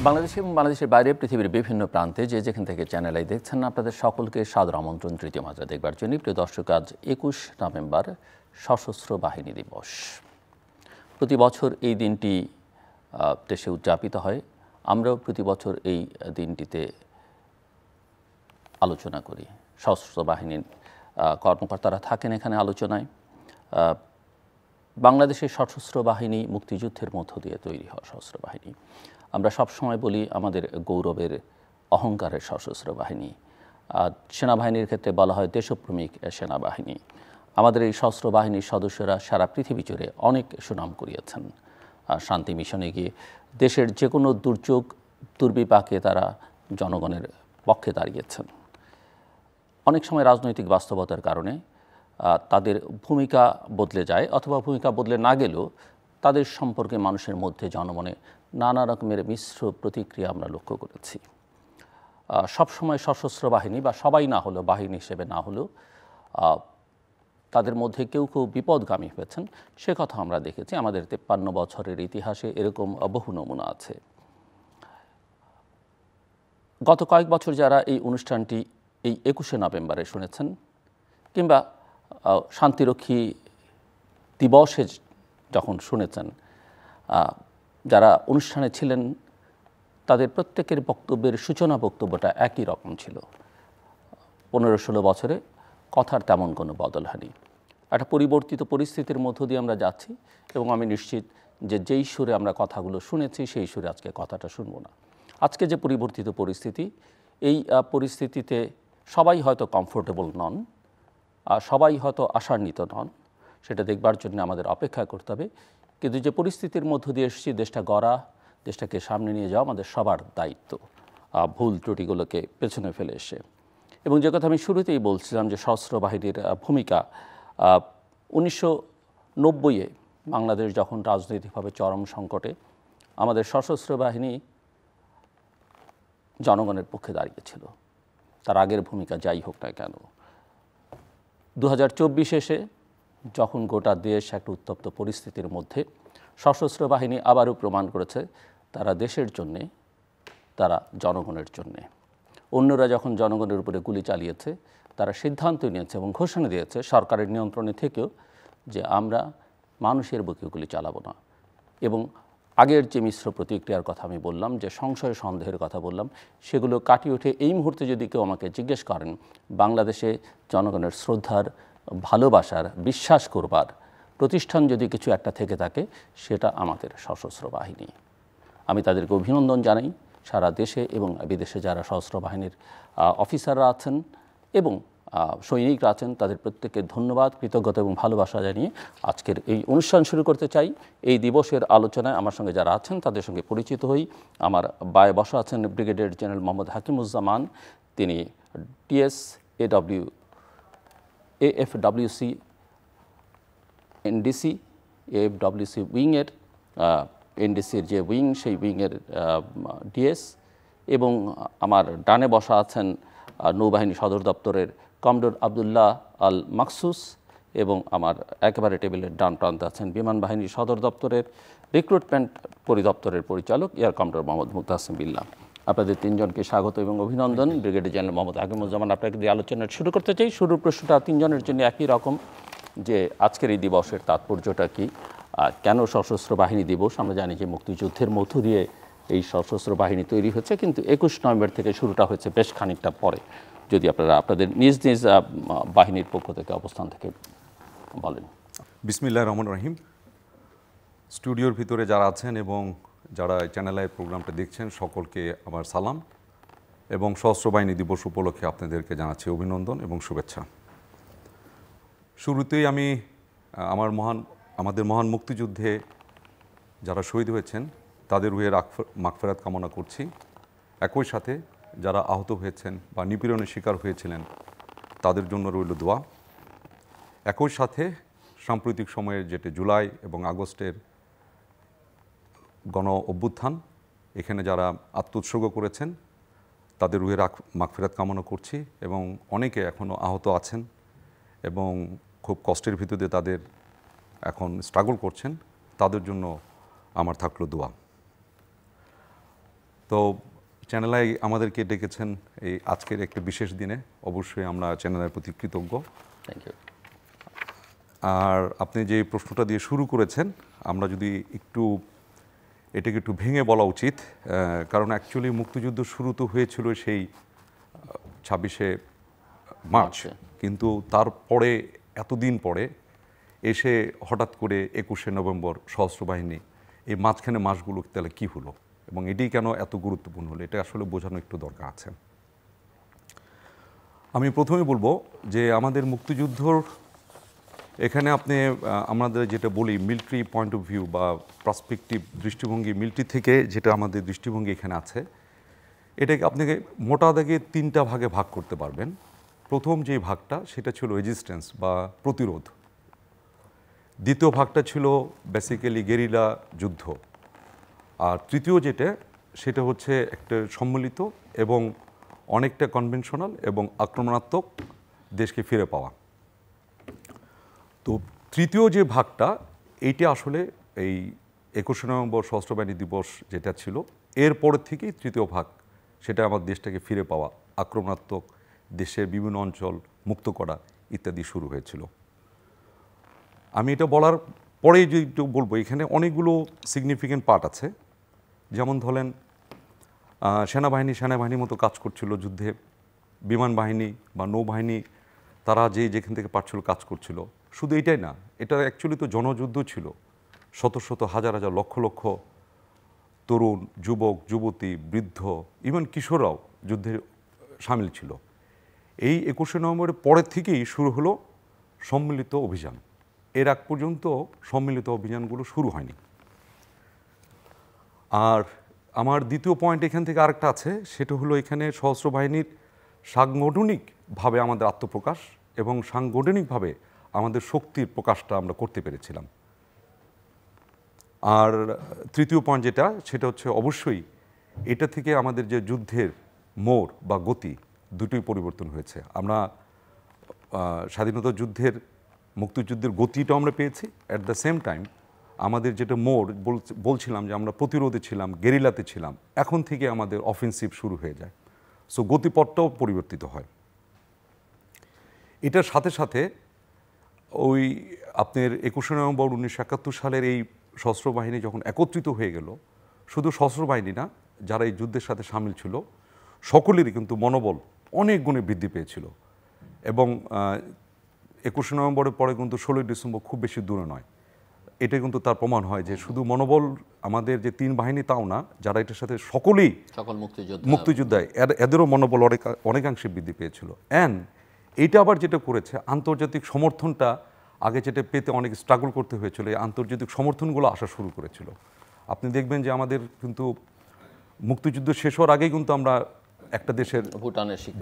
বাংলাদেশ এবং বাংলাদেশের বাইরে পৃথিবীর বিভিন্ন প্রান্তে যে যেখান থেকে চ্যানেল আই দেখছেন আপনাদের সকলকে সাদর আমন্ত্রণ তৃতীয় মাত্রা দেখবার জন্য। প্রিয় দর্শক, আজ 21 নভেম্বর সশস্ত্র বাহিনী দিবস। প্রতি বছর এই দিনটি দেশে উদযাপিত হয়। আমরাও প্রতি বছর এই দিনটিতে আলোচনা করি। সশস্ত্র বাহিনীর কর্মকর্তারা থাকেন এখানে আলোচনায়। বাংলাদেশের সশস্ত্র বাহিনী মুক্তিযুদ্ধের মধ্য দিয়ে তৈরি হওয়া সশস্ত্র বাহিনী। আমরা সবসময় বলি আমাদের গৌরবের অহংকারের সশস্ত্র বাহিনী। সেনাবাহিনীর ক্ষেত্রে বলা হয় দেশপ্রেমিক সেনাবাহিনী। আমাদের এই সশস্ত্র বাহিনীর সদস্যরা সারা পৃথিবী জুড়ে অনেক সুনাম কুড়িয়েছেন। শান্তি মিশনে গিয়ে দেশের যে কোনো দুর্যোগ দুর্বিপাকে তারা জনগণের পক্ষে দাঁড়িয়েছেন। অনেক সময় রাজনৈতিক বাস্তবতার কারণে তাদের ভূমিকা বদলে যায়, অথবা ভূমিকা বদলে না গেলেও তাদের সম্পর্কে মানুষের মধ্যে জনমনে নানা রকমের মিশ্র প্রতিক্রিয়া আমরা লক্ষ্য করেছি। সবসময় সশস্ত্র বাহিনী বা সবাই না হলেও বাহিনী হিসেবে না হলেও তাদের মধ্যে কেউ কেউ বিপদগামী হয়েছেন, সে কথা আমরা দেখেছি। আমাদের 53 বছরের ইতিহাসে এরকম বহু নমুনা আছে। গত কয়েক বছর যারা এই অনুষ্ঠানটি এই 21শে নভেম্বরে শুনেছেন, কিংবা শান্তিরক্ষী দিবসে যখন শুনেছেন, যারা অনুষ্ঠানে ছিলেন তাদের প্রত্যেকের বক্তব্যের সূচনা বক্তব্যটা একই রকম ছিল। 15-16 বছরে কথার তেমন কোনো বদল হয়নি। একটা পরিবর্তিত পরিস্থিতির মধ্য দিয়ে আমরা যাচ্ছি, এবং আমি নিশ্চিত যে যেই সুরে আমরা কথাগুলো শুনেছি সেই সুরে আজকে কথাটা শুনব না। আজকে যে পরিবর্তিত পরিস্থিতি, এই পরিস্থিতিতে সবাই হয়তো কমফোর্টেবল নন, সবাই হয়তো আশান্বিত নন, সেটা দেখবার জন্য আমাদের অপেক্ষা করতে হবে। কিন্তু যে পরিস্থিতির মধ্য দিয়ে এসেছি, দেশটা গড়া, দেশটাকে সামনে নিয়ে যাওয়া আমাদের সবার দায়িত্ব, ভুল ত্রুটিগুলোকে পেছনে ফেলে এসে। এবং যে কথা আমি শুরুতেই বলছিলাম যে সশস্ত্র বাহিনীর ভূমিকা, 1990-এ বাংলাদেশ যখন রাজনৈতিকভাবে চরম সংকটে, আমাদের সশস্ত্র বাহিনী জনগণের পক্ষে দাঁড়িয়েছিল। তার আগের ভূমিকা যাই হোক না কেন, 2024 এসে যখন গোটা দেশ একটা উত্তপ্ত পরিস্থিতির মধ্যে, সশস্ত্র বাহিনী আবারও প্রমাণ করেছে তারা দেশের জন্যে, তারা জনগণের জন্যে। অন্যরা যখন জনগণের উপরে গুলি চালিয়েছে, তারা সিদ্ধান্ত নিয়েছে এবং ঘোষণা দিয়েছে সরকারের নিয়ন্ত্রণে থেকেও যে আমরা মানুষের বুকে গুলি চালাবো না। এবং আগের যে মিশ্র প্রতিক্রিয়ার কথা আমি বললাম, যে সংশয় সন্দেহের কথা বললাম, সেগুলো কাটিয়ে উঠে এই মুহূর্তে যদি কেউ আমাকে জিজ্ঞেস করেন বাংলাদেশে জনগণের শ্রদ্ধার, ভালোবাসার, বিশ্বাস করবার প্রতিষ্ঠান যদি কিছু একটা থেকে থাকে, সেটা আমাদের সশস্ত্র বাহিনী। আমি তাদেরকে অভিনন্দন জানাই। সারা দেশে এবং বিদেশে যারা সশস্ত্র বাহিনীর অফিসাররা আছেন এবং সৈনিকরা আছেন, তাদের প্রত্যেককে ধন্যবাদ, কৃতজ্ঞতা এবং ভালোবাসা জানিয়ে আজকের এই অনুষ্ঠান শুরু করতে চাই। এই দিবসের আলোচনায় আমার সঙ্গে যারা আছেন তাদের সঙ্গে পরিচিত হই। আমার বায়ে বসা আছেন ব্রিগেডিয়ার জেনারেল মোহাম্মদ হাকিমুজ্জামান। তিনি AFWC NDC AFWC উইংয়ের NDCর যে উইং, সেই উইংয়ের ডিএস। এবং আমার ডানে বসা আছেন নৌবাহিনী সদর দপ্তরের কমডোর আবদুল্লাহ আল মাকসুস, এবং আমার একেবারে টেবিলের ডান প্রান্তে আছেন বিমান বাহিনী সদর দপ্তরের রিক্রুটমেন্ট পরিদপ্তরের পরিচালক এয়ার কমডোর মোহাম্মদ মুতাসিম বিল্লাহ। আপনাদের তিনজনকে স্বাগত এবং অভিনন্দন। ব্রিগেডিয়ার জেনারেল মোহাম্মদ হাকিমুজ্জামান, আপনাকে দিয়ে আলোচনা শুরু করতে চাই। শুরুর প্রশ্নটা তিনজনের জন্য একই রকম, যে আজকের এই দিবসের তাৎপর্যটা কি, কেন সশস্ত্র বাহিনী দিবস? আমরা জানি যে মুক্তিযুদ্ধের মধ্য দিয়ে এই সশস্ত্র বাহিনী তৈরি হয়েছে, কিন্তু 21 নভেম্বর থেকে শুরুটা হয়েছে বেশ খানিকটা পরে। যদি আপনারা আপনাদের নিজ নিজ বাহিনীর পক্ষ থেকে, অবস্থান থেকে বলেন। বিসমিল্লাহির রহমানির রহিম। স্টুডিওর ভিতরে যারা আছেন এবং যারা চ্যানেল আই প্রোগ্রামটা দেখছেন, সকলকে আমার সালাম এবং সশস্ত্র বাহিনী দিবস উপলক্ষে আপনাদেরকে জানাচ্ছি অভিনন্দন এবং শুভেচ্ছা। শুরুতেই আমি আমাদের মহান মুক্তিযুদ্ধে যারা শহীদ হয়েছেন তাদের রুহের মাগফিরাত কামনা করছি। একই সাথে যারা আহত হয়েছেন বা নিপীড়নের শিকার হয়েছিলেন তাদের জন্য রইল দোয়া। একই সাথে সাম্প্রতিক সময়ের যেটি জুলাই এবং আগস্টের গণ অভ্যুত্থান, এখানে যারা আত্মোৎসর্গ করেছেন তাদের রুহের মাগফিরাত কামনা করছি। এবং অনেকে এখনও আহত আছেন এবং খুব কষ্টের ভিতরে তাদের এখন স্ট্রাগল করছেন, তাদের জন্য আমার থাকলো দোয়া। তো চ্যানেল আই আমাদেরকে ডেকেছেন এই আজকের একটা বিশেষ দিনে, অবশ্যই আমরা চ্যানেলের প্রতি কৃতজ্ঞ। Thank you. আর আপনি যে প্রশ্নটা দিয়ে শুরু করেছেন, আমরা যদি এটাকে একটু ভেঙে বলা উচিত, কারণ অ্যাকচুয়ালি মুক্তিযুদ্ধ শুরু তো হয়েছিল সেই 26শে মার্চ, কিন্তু তারপরে এতদিন পরে এসে হঠাৎ করে 21শে নভেম্বর সশস্ত্র বাহিনী, এই মাঝখানে মাসগুলো তাহলে কী হলো এবং এটাই কেন এত গুরুত্বপূর্ণ হলো, এটা আসলে বোঝানো একটু দরকার আছে। আমি প্রথমে বলবো যে আমাদের মুক্তিযুদ্ধর এখানে আপনি আমাদের যেটা বলি মিলিটারি পয়েন্ট অফ ভিউ বা পার্সপেক্টিভ দৃষ্টিভঙ্গি, মিলিটারি থেকে যেটা আমাদের দৃষ্টিভঙ্গি এখানে আছে, এটাকে আপনাকে মোটা দাগে 3টা ভাগে ভাগ করতে পারবেন। প্রথম যে ভাগটা সেটা ছিল রেজিস্ট্যান্স বা প্রতিরোধ, দ্বিতীয় ভাগটা ছিল বেসিক্যালি গেরিলা যুদ্ধ, আর তৃতীয় যেটা সেটা হচ্ছে একটা সম্মিলিত এবং অনেকটা কনভেনশনাল এবং আক্রমণাত্মক দেশকে ফিরে পাওয়া। তো তৃতীয় যে ভাগটা, এইটা আসলে এই 21শে নভেম্বর সশস্ত্র বাহিনী দিবস যেটা ছিল এর পরের থেকেই তৃতীয় ভাগ, সেটা আমার দেশটাকে ফিরে পাওয়া, আক্রমণাত্মক দেশের বিভিন্ন অঞ্চল মুক্ত করা ইত্যাদি শুরু হয়েছিল। আমি এটা বলার পরেই যে একটু বলবো, এখানে অনেকগুলো সিগনিফিকেন্ট পার্ট আছে। যেমন ধরেন সেনাবাহিনীর মতো কাজ করছিল যুদ্ধে, বিমান বাহিনী বা নৌবাহিনী তারা যেখান থেকে পারছিল কাজ করছিল। শুধু এটাই না, এটা অ্যাকচুয়ালি তো জনযুদ্ধ ছিল, শত শত হাজার হাজার লক্ষ লক্ষ তরুণ, যুবক, যুবতী, বৃদ্ধ, ইভেন কিশোররাও যুদ্ধে সামিল ছিল। এই 21শে নভেম্বরের পরের থেকেই শুরু হলো সম্মিলিত অভিযান। এর আগ পর্যন্ত সম্মিলিত অভিযানগুলো শুরু হয়নি। আর আমার দ্বিতীয় পয়েন্ট এখান থেকে আরেকটা আছে, সেটা হলো এখানে সশস্ত্র বাহিনীর সাংগঠনিকভাবে আমাদের আত্মপ্রকাশ এবং সাংগঠনিকভাবে আমাদের শক্তির প্রকাশটা আমরা করতে পেরেছিলাম। আর তৃতীয় পয়েন্ট যেটা, সেটা হচ্ছে অবশ্যই এটা থেকে আমাদের যে যুদ্ধের মোড় বা গতি দুটোই পরিবর্তন হয়েছে। আমরা স্বাধীনতা যুদ্ধের, মুক্তিযুদ্ধের গতিটাও আমরা পেয়েছি, অ্যাট দ্য সেম টাইম আমাদের যেটা মোড় বলছিলাম যে আমরা প্রতিরোধে ছিলাম, গেরিলাতে ছিলাম, এখন থেকে আমাদের অফেন্সিভ শুরু হয়ে যায়। সো গতিপথটাও পরিবর্তিত হয়। এটার সাথে সাথে ওই আপনার 21শে নভেম্বর 1971 সালের এই সশস্ত্র বাহিনী যখন একত্রিত হয়ে গেল, শুধু সশস্ত্র বাহিনী না, যারা এই যুদ্ধের সাথে সামিল ছিল সকলেরই কিন্তু মনোবল অনেক গুণে বৃদ্ধি পেয়েছিল। এবং 21শে নভেম্বরের পরে কিন্তু 16ই ডিসেম্বর খুব বেশি দূরে নয়। এটা কিন্তু তার প্রমাণ হয় যে শুধু মনোবল আমাদের যে 3 বাহিনী তাও না, যারা এটার সাথে সকলেই সকল মুক্তিযোদ্ধায় এদেরও মনোবল অনেকাংশে বৃদ্ধি পেয়েছিল। অ্যান্ড এইটা আবার যেটা করেছে, আন্তর্জাতিক সমর্থনটা আগে যেটা পেতে অনেক স্ট্রাগল করতে হয়েছিল, এই আন্তর্জাতিক সমর্থনগুলো আসা শুরু করেছিল। আপনি দেখবেন যে আমাদের কিন্তু মুক্তিযুদ্ধ শেষ হওয়ার আগেই কিন্তু আমরা একটা দেশের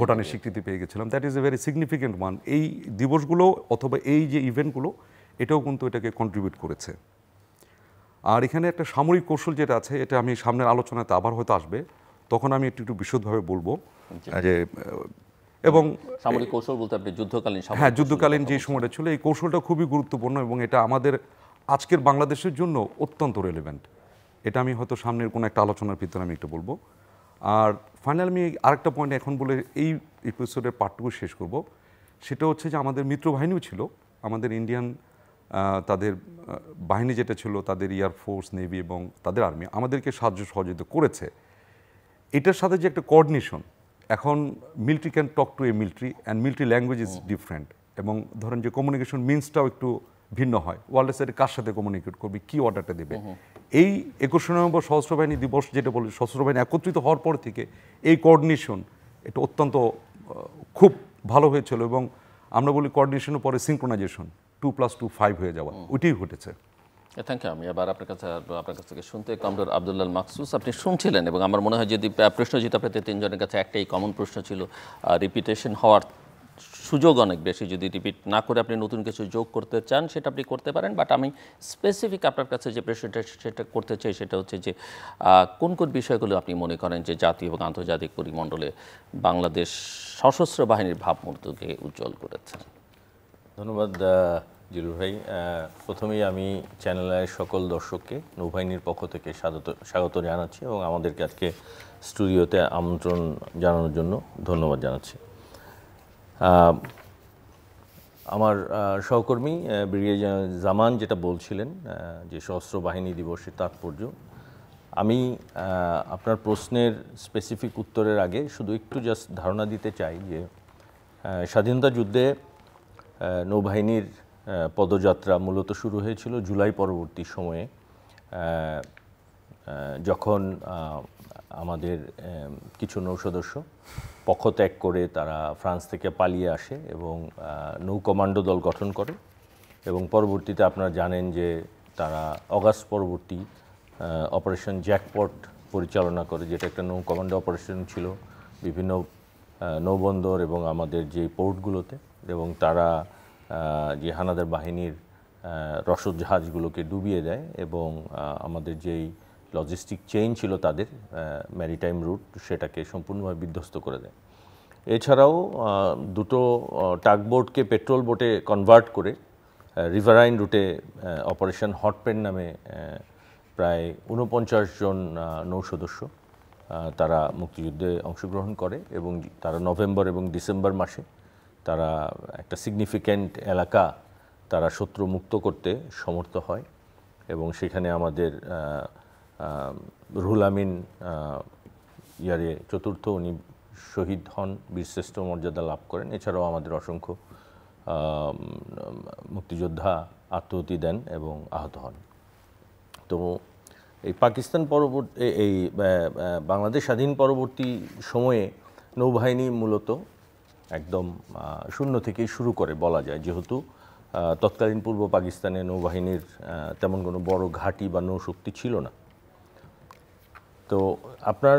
ভুটানের স্বীকৃতি পেয়ে গেছিলাম। That is a very significant one. এই দিবসগুলো অথবা এই যে ইভেন্টগুলো এটাও কিন্তু এটাকে কন্ট্রিবিউট করেছে। আর এখানে একটা সামরিক কৌশল যেটা আছে, এটা আমি সামনের আলোচনাতে আবার হয়তো আসবে, তখন আমি একটু বিশদভাবে বলবো যে এবং সামরিক কৌশল বলতে আপনি যুদ্ধকালীন, হ্যাঁ, যুদ্ধকালীন যে সময়টা ছিল এই কৌশলটা খুবই গুরুত্বপূর্ণ এবং এটা আমাদের আজকের বাংলাদেশের জন্য অত্যন্ত রেলেভেন্ট। এটা আমি হয়তো সামনের কোনো একটা আলোচনার ভিতরে আমি একটু বলবো। আর ফাইনাল আমি আরেকটা পয়েন্ট এখন বলে এই এপিসোডের পার্টটুকু শেষ করব, সেটা হচ্ছে যে আমাদের মিত্রবাহিনীও ছিল, আমাদের ইন্ডিয়ান তাদের বাহিনী যেটা ছিল, তাদের এয়ারফোর্স, নেভি এবং তাদের আর্মি আমাদেরকে সাহায্য সহযোগিতা করেছে। এটার সাথে যে একটা কোঅর্ডিনেশন, এখন military can talk to A military and military language is different, এবং ধরেন যে কমিউনিকেশন মিনসটাও একটু ভিন্ন হয়। ওয়ার্ল্ডের সাথে কার সাথে কমিউনিকেট করবে, কী অর্ডারটা দেবে। এই 21শে নভেম্বর সশস্ত্র বাহিনী দিবস যেটা বলি, সশস্ত্র বাহিনী একত্রিত হওয়ার পর থেকে এই কোঅর্ডিনেশন এটা অত্যন্ত খুব ভালো হয়েছিল। এবং আমরা বলি কোঅর্ডিনেশনের পরে সিনক্রোনাইজেশন, 2+2 5 হয়ে যাওয়া, ওইটাই ঘটেছে। Thank you. আমি আবার আপনার কাছ থেকে শুনতে কমডোর আব্দুল্লাহ আল মাকসুস আপনি শুনছিলেন, এবং আমার মনে হয় যদি প্রশ্ন যেটা আপনাদের 3 জনের কাছে একটাই কমন প্রশ্ন ছিল, রিপিটেশন হওয়ার সুযোগ অনেক বেশি, যদি রিপিট না করে আপনি নতুন কিছু যোগ করতে চান সেটা আপনি করতে পারেন। বাট আমি স্পেসিফিক আপনার কাছে যে প্রশ্নটা সেটা করতে চাই সেটা হচ্ছে যে কোন কোন বিষয়গুলো আপনি মনে করেন যে জাতীয় এবং আন্তর্জাতিক পরিমণ্ডলে বাংলাদেশ সশস্ত্র বাহিনীর ভাবমূর্তিকে উজ্জ্বল করেছে? ধন্যবাদ জিলুর ভাই। প্রথমেই আমি চ্যানেলের সকল দর্শককে নৌবাহিনীর পক্ষ থেকে স্বাগত জানাচ্ছি এবং আমাদেরকে আজকে স্টুডিওতে আমন্ত্রণ জানানোর জন্য ধন্যবাদ জানাচ্ছি। আমার সহকর্মী ব্রিগেডিয়ার জেনারেল জামান যেটা বলছিলেন যে সশস্ত্র বাহিনী দিবসের তাৎপর্য, আমি আপনার প্রশ্নের স্পেসিফিক উত্তরের আগে শুধু একটু জাস্ট ধারণা দিতে চাই যে স্বাধীনতা যুদ্ধে নৌবাহিনীর পদযাত্রা মূলত শুরু হয়েছিল জুলাই পরবর্তী সময়ে, যখন আমাদের কিছু নৌসদস্য পক্ষ ত্যাগ করে তারা ফ্রান্স থেকে পালিয়ে আসে এবং নৌ কমান্ডো দল গঠন করে এবং পরবর্তীতে আপনারা জানেন যে তারা অগাস্ট পরবর্তী অপারেশন জ্যাকপট পরিচালনা করে, যেটা একটা নৌ কমান্ডো অপারেশন ছিল বিভিন্ন নৌবন্দর এবং আমাদের যে পোর্টগুলোতে, এবং তারা যে হানাদার বাহিনীর রসদ জাহাজগুলোকে ডুবিয়ে দেয় এবং আমাদের যেই লজিস্টিক চেইন ছিল তাদের ম্যারিটাইম রুট সেটাকে সম্পূর্ণভাবে বিধ্বস্ত করে দেয়। এছাড়াও দুটো টাগবোটকে পেট্রোল বোটে কনভার্ট করে রিভারাইন রুটে অপারেশন হটপেন নামে প্রায় 49 জন নৌসদস্য তারা মুক্তিযুদ্ধে অংশগ্রহণ করে এবং তারা নভেম্বর এবং ডিসেম্বর মাসে তারা একটা সিগনিফিক্যান্ট এলাকা তারা শত্রু মুক্ত করতে সমর্থ হয় এবং সেখানে আমাদের রুহুল আমিন ইয়ারে চতুর্থ উনি শহীদ হন, বীরশ্রেষ্ঠ মর্যাদা লাভ করেন। এছাড়াও আমাদের অসংখ্য মুক্তিযোদ্ধা আত্মহতি দেন এবং আহত হন। তো এই পাকিস্তান পরবর্তী এই বাংলাদেশ স্বাধীন পরবর্তী সময়ে নৌবাহিনী মূলত একদম শূন্য থেকেই শুরু করে বলা যায়, যেহেতু তৎকালীন পূর্ব পাকিস্তানে নৌবাহিনীর তেমন কোনো বড় ঘাঁটি বা নৌশক্তি ছিল না। তো আপনার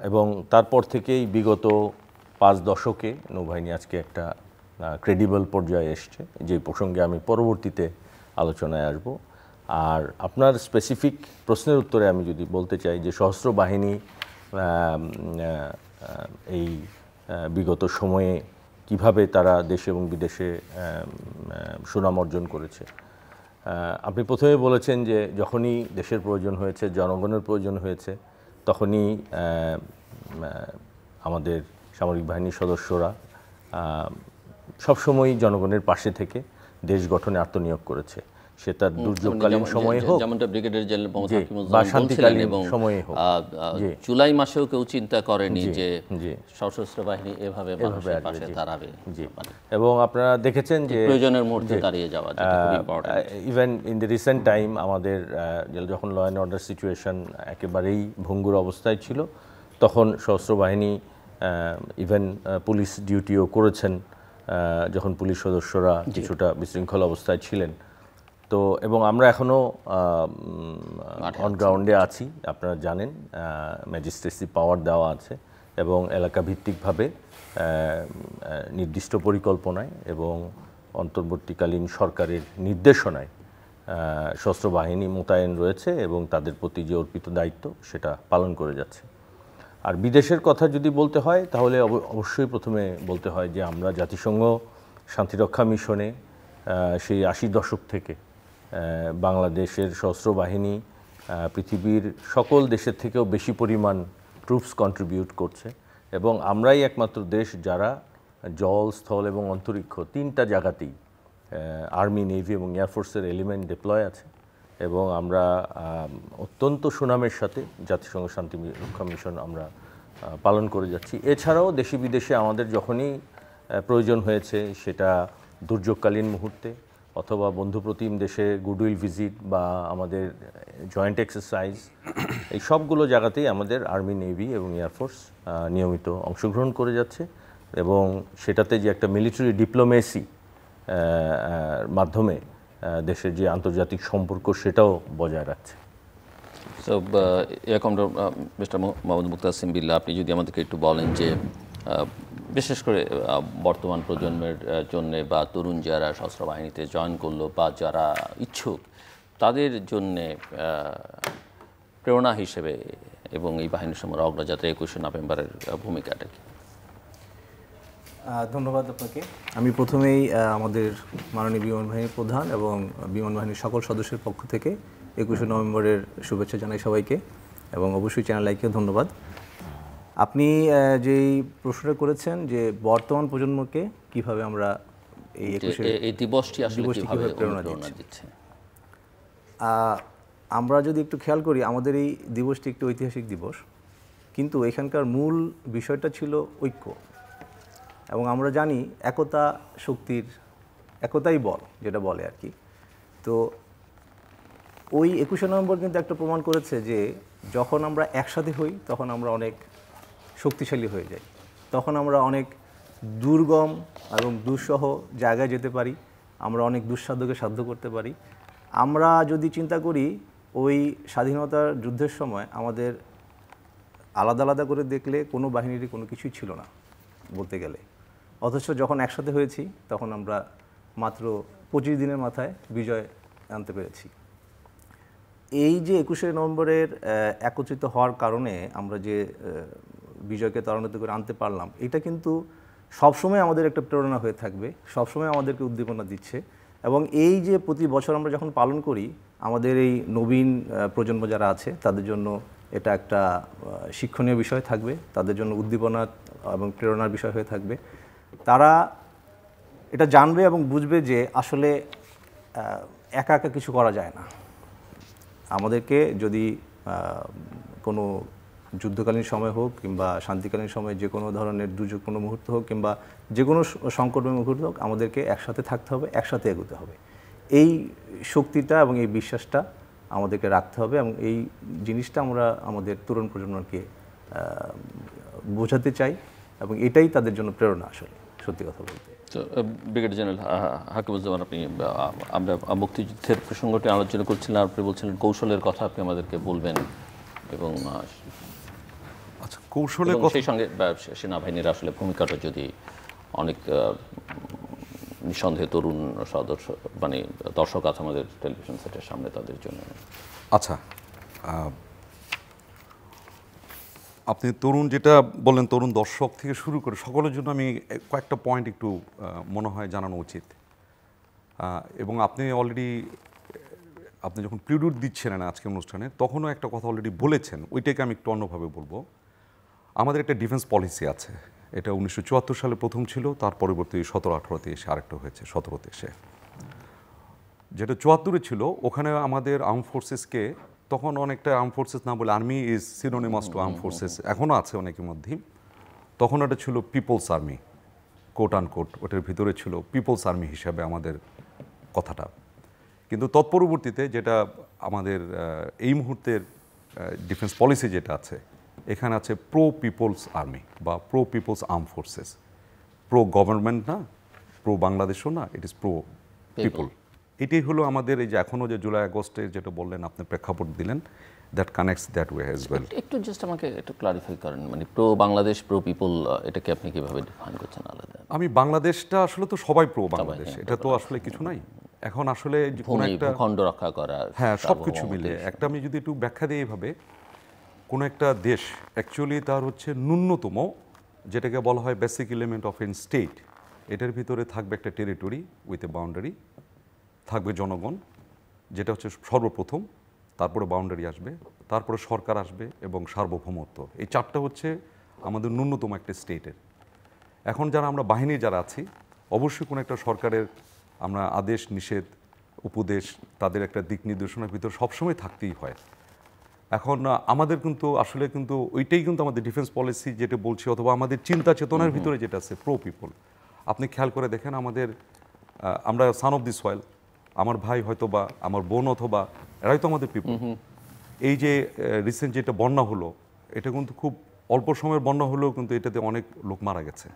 এবং তারপর থেকেই বিগত 5 দশকে নৌবাহিনী আজকে একটা ক্রেডিবল পর্যায়ে এসছে, যে প্রসঙ্গে আমি পরবর্তীতে আলোচনায় আসব। আর আপনার স্পেসিফিক প্রশ্নের উত্তরে আমি যদি বলতে চাই যে সশস্ত্র বাহিনী এই বিগত সময়ে কিভাবে তারা দেশে এবং বিদেশে সুনাম অর্জন করেছে, আপনি প্রথমে বলেছেন যে যখনই দেশের প্রয়োজন হয়েছে, জনগণের প্রয়োজন হয়েছে, তখনই আমাদের সামরিক বাহিনীর সদস্যরা সবসময়ই জনগণের পাশে থেকে দেশ গঠনে আত্মনিয়োগ করেছে, সেটা দুর্যোগকালীন সময়ে হোক, যেমনটা ব্রিগেডিয়ার জেনারেল মোহাম্মদ বা হাকিমুজ্জামান শান্তিকালীন এবং সময়ে হোক। জুলাই মাসেও কেউ চিন্তা করেনি যে সশস্ত্র বাহিনী এভাবে মানুষের পাশে দাঁড়াবে। এবং আপনারা দেখেছেন যে প্রয়োজনের মুহূর্তে দাঁড়িয়ে যাওয়া, even in the recent time আমাদের যখন ল অ্যান্ড অর্ডার সিচুয়েশন একেবারেই ভঙ্গুর অবস্থায় ছিল, তখন সশস্ত্র বাহিনী ইভেন পুলিশ ডিউটিও করেছেন, যখন পুলিশ সদস্যরা কিছুটা বিশৃঙ্খল অবস্থায় ছিলেন। তো এবং আমরা এখনও অন গ্রাউন্ডে আছি, আপনারা জানেন ম্যাজিস্ট্রেসি পাওয়ার দেওয়া আছে এবং এলাকা ভিত্তিকভাবে নির্দিষ্ট পরিকল্পনায় এবং অন্তর্বর্তীকালীন সরকারের নির্দেশনায় সশস্ত্র বাহিনী মোতায়েন রয়েছে এবং তাদের প্রতি যে অর্পিত দায়িত্ব সেটা পালন করে যাচ্ছে। আর বিদেশের কথা যদি বলতে হয় তাহলে অবশ্যই প্রথমে বলতে হয় যে আমরা জাতিসংঘ শান্তিরক্ষা মিশনে সেই 80 দশক থেকে বাংলাদেশের সশস্ত্র বাহিনী পৃথিবীর সকল দেশের থেকেও বেশি পরিমাণ ট্রুপস কন্ট্রিবিউট করছে এবং আমরাই একমাত্র দেশ যারা জল, স্থল এবং অন্তরিক্ষ 3টা জায়গাতেই আর্মি, নেভি এবং এয়ারফোর্সের এলিমেন্ট ডিপ্লয় আছে এবং আমরা অত্যন্ত সুনামের সাথে জাতিসংঘ শান্তি রক্ষা মিশন আমরা পালন করে যাচ্ছি। এছাড়াও দেশে বিদেশে আমাদের যখনই প্রয়োজন হয়েছে, সেটা দুর্যোগকালীন মুহূর্তে অথবা বন্ধুপ্রতিম দেশে গুডউইল ভিজিট বা আমাদের জয়েন্ট এক্সারসাইজ, এই সবগুলো জায়গাতেই আমাদের আর্মি, নেভি এবং এয়ারফোর্স নিয়মিত অংশগ্রহণ করে যাচ্ছে এবং সেটাতে যে একটা মিলিটারি ডিপ্লোমেসি মাধ্যমে দেশের যে আন্তর্জাতিক সম্পর্ক সেটাও বজায় রাখছে। সো এরকম মিস্টার মোহাম্মদ মুক্তাসিম বিল্লাহ, আপনি যদি আমাদেরকে একটু বলেন যে বিশেষ করে বর্তমান প্রজন্মের জন্য বা তরুণ যারা সশস্ত্র বাহিনীতে জয়েন করলো বা যারা ইচ্ছুক, তাদের জন্যে প্রেরণা হিসেবে এবং এই বাহিনীর সময় অগ্রযাত্রা 21শে নভেম্বরের ভূমিকাটা কি? ধন্যবাদ আপনাকে। আমি প্রথমেই আমাদের মাননীয় বিমান বাহিনীর প্রধান এবং বিমান বাহিনীর সকল সদস্যের পক্ষ থেকে 21শে নভেম্বরের শুভেচ্ছা জানাই সবাইকে এবং অবশ্যই চ্যানেল আইকেও ধন্যবাদ। আপনি যেই প্রশ্নটা করেছেন যে বর্তমান প্রজন্মকে কিভাবে আমরা এই এই দিবসটি আসলে কিভাবে প্রেরণা দিচ্ছে? আমরা যদি একটু খেয়াল করি, আমাদের এই দিবসটি একটি ঐতিহাসিক দিবস, কিন্তু এখানকার মূল বিষয়টা ছিল ঐক্য। এবং আমরা জানি একতা শক্তির, একতাই বল যেটা বলে আর কি। তো ওই 21শে নভেম্বর কিন্তু একটা প্রমাণ করেছে যে যখন আমরা একসাথে হই তখন আমরা অনেক শক্তিশালী হয়ে যাই, তখন আমরা অনেক দুর্গম এবং দুঃসহ জায়গায় যেতে পারি, আমরা অনেক দুঃসাধ্যকে সাধ্য করতে পারি। আমরা যদি চিন্তা করি ওই স্বাধীনতার যুদ্ধের সময় আমাদের আলাদা আলাদা করে দেখলে কোনো বাহিনীরই কোনো কিছুই ছিল না বলতে গেলে, অথচ যখন একসাথে হয়েছি তখন আমরা মাত্র 25 দিনের মাথায় বিজয় আনতে পেরেছি। এই যে 21শে নভেম্বরের একত্রিত হওয়ার কারণে আমরা যে বিজয়কে ত্বরান্বিত করে আনতে পারলাম, এটা কিন্তু সবসময় আমাদের একটা প্রেরণা হয়ে থাকবে, সবসময় আমাদেরকে উদ্দীপনা দিচ্ছে। এবং এই যে প্রতি বছর আমরা যখন পালন করি, আমাদের এই নবীন প্রজন্ম যারা আছে তাদের জন্য এটা একটা শিক্ষণীয় বিষয় থাকবে, তাদের জন্য উদ্দীপনা এবং প্রেরণার বিষয় হয়ে থাকবে। তারা এটা জানবে এবং বুঝবে যে আসলে একা একা কিছু করা যায় না। আমাদেরকে যদি কোনো যুদ্ধকালীন সময় হোক কিংবা শান্তিকালীন সময়ে যে কোনো ধরনের দুর্যোগপূর্ণ মুহূর্ত হোক কিংবা যে কোনো সংকটময় মুহূর্ত হোক, আমাদেরকে একসাথে থাকতে হবে, একসাথে এগোতে হবে। এই শক্তিটা এবং এই বিশ্বাসটা আমাদেরকে রাখতে হবে এবং এই জিনিসটা আমরা আমাদের তরুণ প্রজন্মকে বোঝাতে চাই এবং এটাই তাদের জন্য প্রেরণা আসলে, সত্যি কথা বলতে। তো ব্রিগেডিয়ার জেনারেল হাকিমুজ্জামান, আপনি আমরা মুক্তিযুদ্ধের প্রসঙ্গটি আলোচনা করছিলাম, আপনি বলছিলেন কৌশলের কথা আপনি আমাদেরকে বলবেন এবং আচ্ছা, কৌশলের সেই সঙ্গে সেনাবাহিনীর আসলে ভূমিকাটা যদি অনেক নিঃসন্দেহে তরুণ সদস্য মানে দর্শক আছে আমাদের টেলিভিশন সেটের সামনে, তাদের জন্য। আচ্ছা, আপনি তরুণ যেটা বললেন, তরুণ দর্শক থেকে শুরু করে সকলের জন্য আমি কয়েকটা পয়েন্ট একটু মনে হয় জানানো উচিত। এবং আপনি অলরেডি আপনি যখন প্রিলুড দিচ্ছিলেন আজকের অনুষ্ঠানে, তখনও একটা কথা অলরেডি বলেছেন, ওইটাকে আমি একটু অন্যভাবে বলবো। আমাদের একটা ডিফেন্স পলিসি আছে, এটা 1974 সালে প্রথম ছিল, তার পরবর্তী 17-18-তে এসে আরেকটা হয়েছে 17-তে এসে। যেটা 74-এ ছিল, ওখানে আমাদের আর্ম ফোর্সেসকে তখন অনেকটা আর্ম ফোর্সেস না বলে army is synonymous to arm forces, এখনও আছে অনেকের মধ্যেই। তখন এটা ছিল পিপলস আর্মি, কোট আনকোট, ওটার ভিতরে ছিল পিপলস আর্মি হিসাবে আমাদের কথাটা। কিন্তু তৎপরবর্তীতে যেটা আমাদের এই মুহূর্তের ডিফেন্স পলিসি যেটা আছে, এখানে আছে প্রো পিপলস আর্মি বা pro peoples arm forces. Pro government না, প্রো বাংলাদেশও না, ইট ইজ প্রো পিপল। এটাই হলো আমাদের এই যে এখনও যে জুলাই আগস্টে যেটা বললেন, আপনি প্রেক্ষাপট দিলেন, that connects that way as well. একটু জাস্ট আমাকে একটু ক্লারিফাই করেন, মানে প্রো বাংলাদেশ, প্রো পিপল, এটাকে আপনি কিভাবে ডিফাইন করছেন আলাদা? আমি বাংলাদেশটা আসলে তো সবাই প্রো বাংলাদেশ, এটা তো আসলে কিছু নাই। এখন আসলে কোনো একটা ভূখণ্ড রক্ষা করা, হ্যাঁ, সব কিছু মিলে একটা আমি যদি একটু ব্যাখ্যা দিই এইভাবে, কোনো একটা দেশ অ্যাকচুয়ালি তার হচ্ছে ন্যূনতম যেটাকে বলা হয় basic element of N state, এটার ভিতরে থাকবে একটা টেরিটরি উইথ এ বাউন্ডারি, থাকবে জনগণ যেটা হচ্ছে সর্বপ্রথম, তারপরে বাউন্ডারি আসবে, তারপরে সরকার আসবে এবং সার্বভৌমত্ব। এই চারটা হচ্ছে আমাদের ন্যূনতম একটা স্টেটের। এখন যারা আমরা বাহিনী যারা আছি, অবশ্যই কোনো একটা সরকারের আমরা আদেশ নিষেধ উপদেশ, তাদের একটা দিক নির্দেশনার ভিতর সবসময় থাকতেই হয়। এখন আমাদের কিন্তু আসলে কিন্তু ওইটাই কিন্তু আমাদের ডিফেন্স পলিসি যেটা বলছি, অথবা আমাদের চিন্তা চেতনার ভিতরে যেটা আছে প্রো পিপল। আপনি খেয়াল করে দেখেন, আমাদের আমরা সান অফ দি সয়েল, আমার ভাই হয়তো বা আমার বোন অথবা এরাই তো আমাদের পিপল। এই যে রিসেন্ট যেটা বন্যা হলো, এটা কিন্তু খুব অল্প সময়ের বন্যা হলেও কিন্তু এটাতে অনেক লোক মারা গেছে,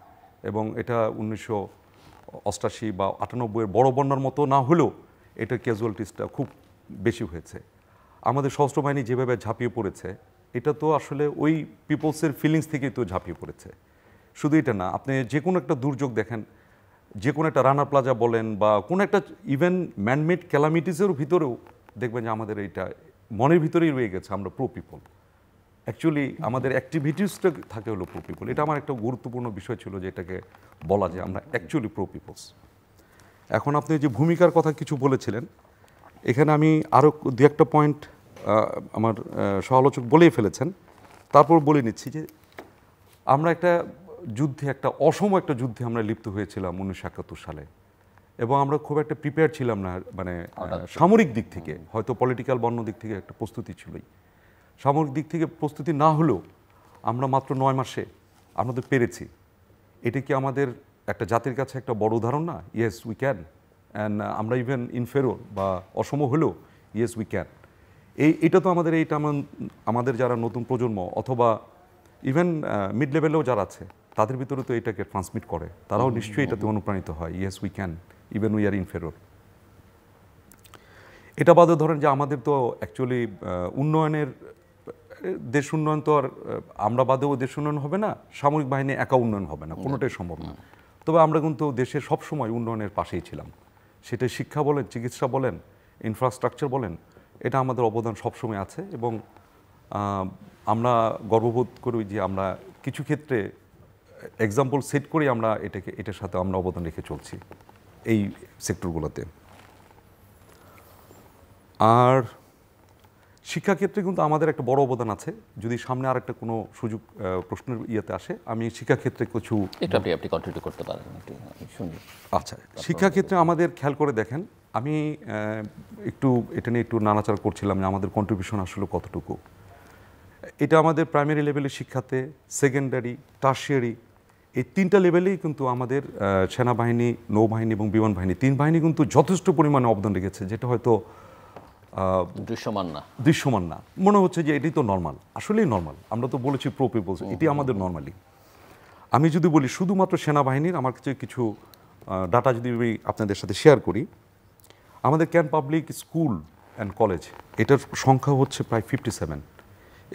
এবং এটা 1988 বা 98-এর বড় বন্যার মতো না হলেও এটার ক্যাজুয়ালিটিসটা খুব বেশি হয়েছে। আমাদের সশস্ত্র বাহিনী যেভাবে ঝাঁপিয়ে পড়েছে, এটা তো আসলে ওই পিপলসের ফিলিংস থেকেই তো ঝাঁপিয়ে পড়েছে। শুধু এটা না, আপনি যে কোনো একটা দুর্যোগ দেখেন, যে কোনো একটা রানা প্লাজা বলেন বা কোনো একটা ইভেন ম্যানমেড ক্যালামিটিসের ভিতরেও দেখবেন যে আমাদের এইটা মনের ভিতরেই রয়ে গেছে, আমরা প্রো পিপল। অ্যাকচুয়ালি আমাদের অ্যাক্টিভিটিসটা থাকে হলো প্রো পিপল। এটা আমার একটা গুরুত্বপূর্ণ বিষয় ছিল, যে এটাকে বলা যায় আমরা অ্যাকচুয়ালি প্রো পিপলস। এখন আপনি যে ভূমিকার কথা কিছু বলেছিলেন, এখানে আমি আরও দু একটা পয়েন্ট আমার সহ-আলোচক বলেই ফেলেছেন, তারপর বলে নিচ্ছি যে আমরা একটা যুদ্ধে, একটা অসম একটা যুদ্ধে আমরা লিপ্ত হয়েছিলাম 1971 সালে, এবং আমরা খুব একটা প্রিপেয়ার ছিলাম না, মানে সামরিক দিক থেকে, হয়তো পলিটিক্যাল বর্ণ দিক থেকে একটা প্রস্তুতি ছিলই, সামরিক দিক থেকে প্রস্তুতি না হলেও আমরা মাত্র 9 মাসে আমরা তো পেরেছি। এটা কি আমাদের একটা জাতির কাছে একটা বড় উদাহরণ না? ইয়েস উই ক্যান, অ্যান্ড আমরা ইভেন ইনফেরো বা অসম হলেও ইয়েস উই ক্যান। এটা তো আমাদের যারা নতুন প্রজন্ম অথবা ইভেন মিড লেভেলেও যারা আছে তাদের ভিতরে তো এটাকে ট্রান্সমিট করে, তারাও নিশ্চয়ই এটাতে অনুপ্রাণিত হয়, yes we can, even we are inferior. এটা বাদে ধরেন যে আমাদের তো অ্যাকচুয়ালি উন্নয়নের, দেশ উন্নয়ন তো আর আমরা বাদেও দেশ উন্নয়ন হবে না, সামরিক বাহিনী একা উন্নয়ন হবে না, কোনোটাই সম্ভব না। তবে আমরা কিন্তু দেশের সবসময় উন্নয়নের পাশেই ছিলাম, সেটা শিক্ষা বলেন, চিকিৎসা বলেন, ইনফ্রাস্ট্রাকচার বলেন, এটা আমাদের অবদান সবসময় আছে। এবং আমরা গর্ববোধ করি যে আমরা কিছু ক্ষেত্রে এক্সাম্পল সেট করে আমরা এটার সাথে আমরা অবদান রেখে চলছি এই সেক্টরগুলোতে। আর শিক্ষাক্ষেত্রে কিন্তু আমাদের একটা বড় অবদান আছে। যদি সামনে আর একটা কোনো সুযোগ প্রশ্নের ইয়েতে আসে, আমি শিক্ষাক্ষেত্রে কিছু এটা আপনি কন্টিনিউ করতে পারেন, শুনি। আচ্ছা, শিক্ষাক্ষেত্রে আমাদের খেয়াল করে দেখেন, আমি একটু এটা নিয়ে একটু নাড়াচাড়া করছিলাম যে আমাদের কন্ট্রিবিউশন আসলে কতটুকু। এটা আমাদের প্রাইমারি লেভেলের শিক্ষাতে, সেকেন্ডারি, টারশিয়ারি, এই 3টা লেভেলেই কিন্তু আমাদের সেনাবাহিনী, নৌবাহিনী এবং বিমান বাহিনী, 3 বাহিনী কিন্তু যথেষ্ট পরিমাণে অবদান রেখেছে, যেটা হয়তো দৃশ্যমান না। মনে হচ্ছে যে এটাই তো নর্মাল, আসলেই নর্মাল। আমরা তো বলেছি প্রো পিপলস, এটি আমাদের নর্মালি। আমি যদি বলি শুধুমাত্র সেনাবাহিনীর, আমার কাছে কিছু ডাটা যদি আমি আপনাদের সাথে শেয়ার করি, আমাদের camp public school and college, এটার সংখ্যা হচ্ছে প্রায় 57।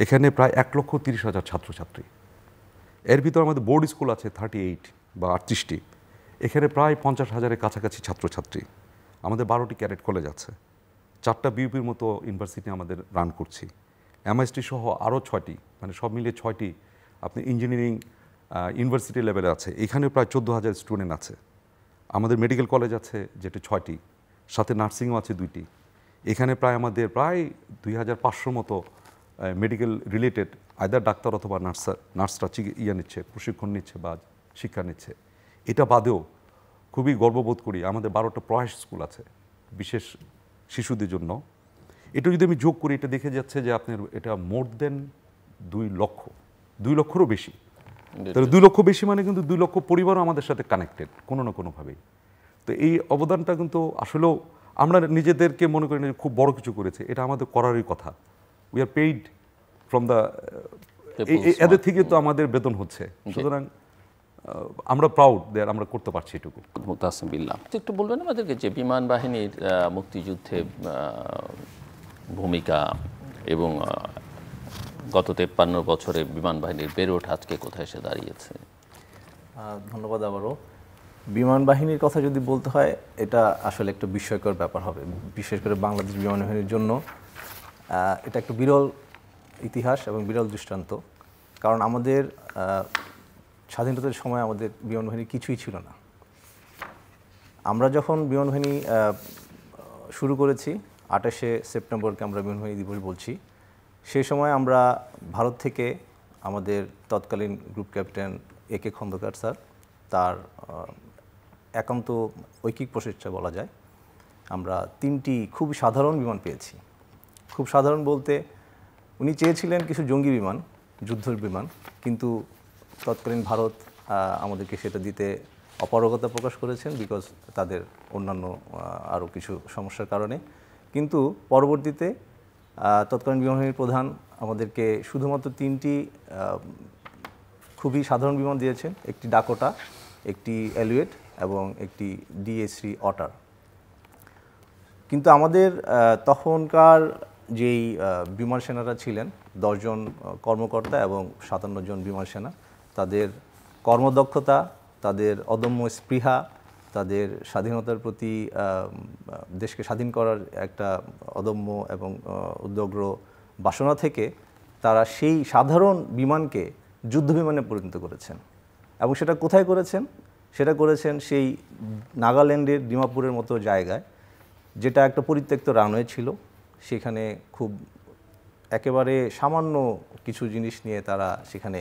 এখানে প্রায় 1,30,000 ছাত্রছাত্রী। এর ভিতর আমাদের বোর্ড স্কুল আছে 38 বা 38টি, এখানে প্রায় 50,000-এর কাছাকাছি ছাত্রছাত্রী। আমাদের 12টি ক্যাডেট কলেজ আছে, 4টা বিউপির মতো ইউনিভার্সিটি আমাদের রান করছি, এমআইএসটি সহ আরও 6টি, মানে সব মিলিয়ে 6টি আপনি ইঞ্জিনিয়ারিং ইউনিভার্সিটি লেভেলে আছে। এখানে প্রায় 14,000 স্টুডেন্ট আছে। আমাদের মেডিকেল কলেজ আছে যেটা 6টি, সাথে নার্সিংও আছে 2টি। এখানে আমাদের প্রায় 2,500 মতো মেডিকেল রিলেটেড আইদার ডাক্তার অথবা নার্সরা নিচ্ছে, প্রশিক্ষণ নিচ্ছে বা শিক্ষা নিচ্ছে। এটা বাদেও খুবই গর্ববোধ করি আমাদের 12টা প্রয়াস স্কুল আছে বিশেষ শিশুদের জন্য। এটা যদি আমি যোগ করি, এটা দেখে যাচ্ছে যে আপনার এটা মোর দেন 2 লক্ষেরও বেশি। তাহলে 2 লক্ষ বেশি মানে কিন্তু 2 লক্ষ পরিবারও আমাদের সাথে কানেক্টেড কোনো না কোনোভাবেই। তো এই অবদানটা কিন্তু আসলেও আমরা নিজেদেরকে মনে করি না খুব বড় কিছু করেছে, এটা আমাদের করারই কথা। We are paid from the, এদের থেকে তো আমাদের বেতন হচ্ছে, সুতরাং আমরা প্রাউড দ্যাট আমরা করতে পারছি এটুকু। মুতাসিম বিল্লাহ, একটু বলবেন আমাদেরকে যে বিমান বাহিনীর মুক্তিযুদ্ধে ভূমিকা এবং গত 53 বছরে বিমান বাহিনীর বেড়ে ওঠা আজকে কোথায় এসে দাঁড়িয়েছে? ধন্যবাদ আবারও। বিমান বাহিনীর কথা যদি বলতে হয়, এটা আসলে একটা বিস্ময়কর ব্যাপার হবে, বিশেষ করে বাংলাদেশ বিমান বাহিনীর জন্য। এটা একটা বিরল ইতিহাস এবং বিরল দৃষ্টান্ত, কারণ আমাদের স্বাধীনতার সময় আমাদের বিমান বাহিনী কিছুই ছিল না। আমরা যখন বিমান বাহিনী শুরু করেছি, 28শে সেপ্টেম্বরকে আমরা বিমান বাহিনী দিবস বলছি, সেই সময় আমরা ভারত থেকে আমাদের তৎকালীন গ্রুপ ক্যাপ্টেন একে খন্দকার স্যার, তার একান্ত ঐকিক প্রচেষ্টা বলা যায়, আমরা 3টি খুব সাধারণ বিমান পেয়েছি। খুব সাধারণ বলতে উনি চেয়েছিলেন কিছু জঙ্গি বিমান, যুদ্ধের বিমান, কিন্তু তৎকালীন ভারত আমাদেরকে সেটা দিতে অপারগতা প্রকাশ করেছেন, বিকজ তাদের অন্যান্য আরও কিছু সমস্যার কারণে। কিন্তু পরবর্তীতে তৎকালীন বিমান বাহিনীর প্রধান আমাদেরকে শুধুমাত্র 3টি খুবই সাধারণ বিমান দিয়েছেন, একটি ডাকোটা, একটি এলুয়েট এবং একটি DA-3 অটার। কিন্তু আমাদের তখনকার যেই বিমান সেনারা ছিলেন, 10 জন কর্মকর্তা এবং 57 জন বিমান সেনা, তাদের কর্মদক্ষতা, তাদের অদম্য স্পৃহা, তাদের স্বাধীনতার প্রতি, দেশকে স্বাধীন করার একটা অদম্য এবং উদ্যোগ্র বাসনা থেকে তারা সেই সাধারণ বিমানকে যুদ্ধ বিমানে পরিণত করেছেন। এবং সেটা কোথায় করেছেন? সেটা করেছেন সেই নাগাল্যান্ডের ডিমাপুরের মতো জায়গায়, যেটা একটা পরিত্যক্ত রানওয়ে ছিল। সেখানে খুব একেবারে সামান্য কিছু জিনিস নিয়ে তারা সেখানে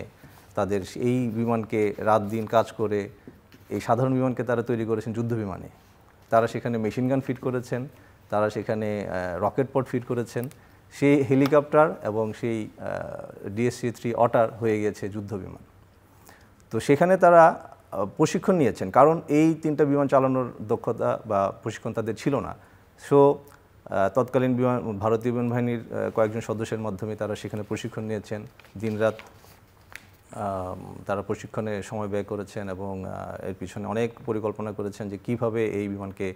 তাদের এই বিমানকে রাত দিন কাজ করে এই সাধারণ বিমানকে তারা তৈরি করেছেন যুদ্ধ বিমানে। তারা সেখানে মেশিন গান ফিট করেছেন, তারা সেখানে রকেট পড ফিট করেছেন। সেই হেলিকপ্টার এবং সেই DSC-3 অটার হয়ে গেছে যুদ্ধ বিমান। তো সেখানে তারা প্রশিক্ষণ নিয়েছেন, কারণ এই 3টা বিমান চালানোর দক্ষতা বা প্রশিক্ষণ তাদের ছিল না। সো তৎকালীন ভারতীয় বিমান বাহিনীর কয়েকজন সদস্যের মাধ্যমে তারা সেখানে প্রশিক্ষণ নিয়েছেন। দিনরাত তারা প্রশিক্ষণে সময় ব্যয় করেছেন এবং এর পিছনে অনেক পরিকল্পনা করেছেন যে কিভাবে এই বিমানকে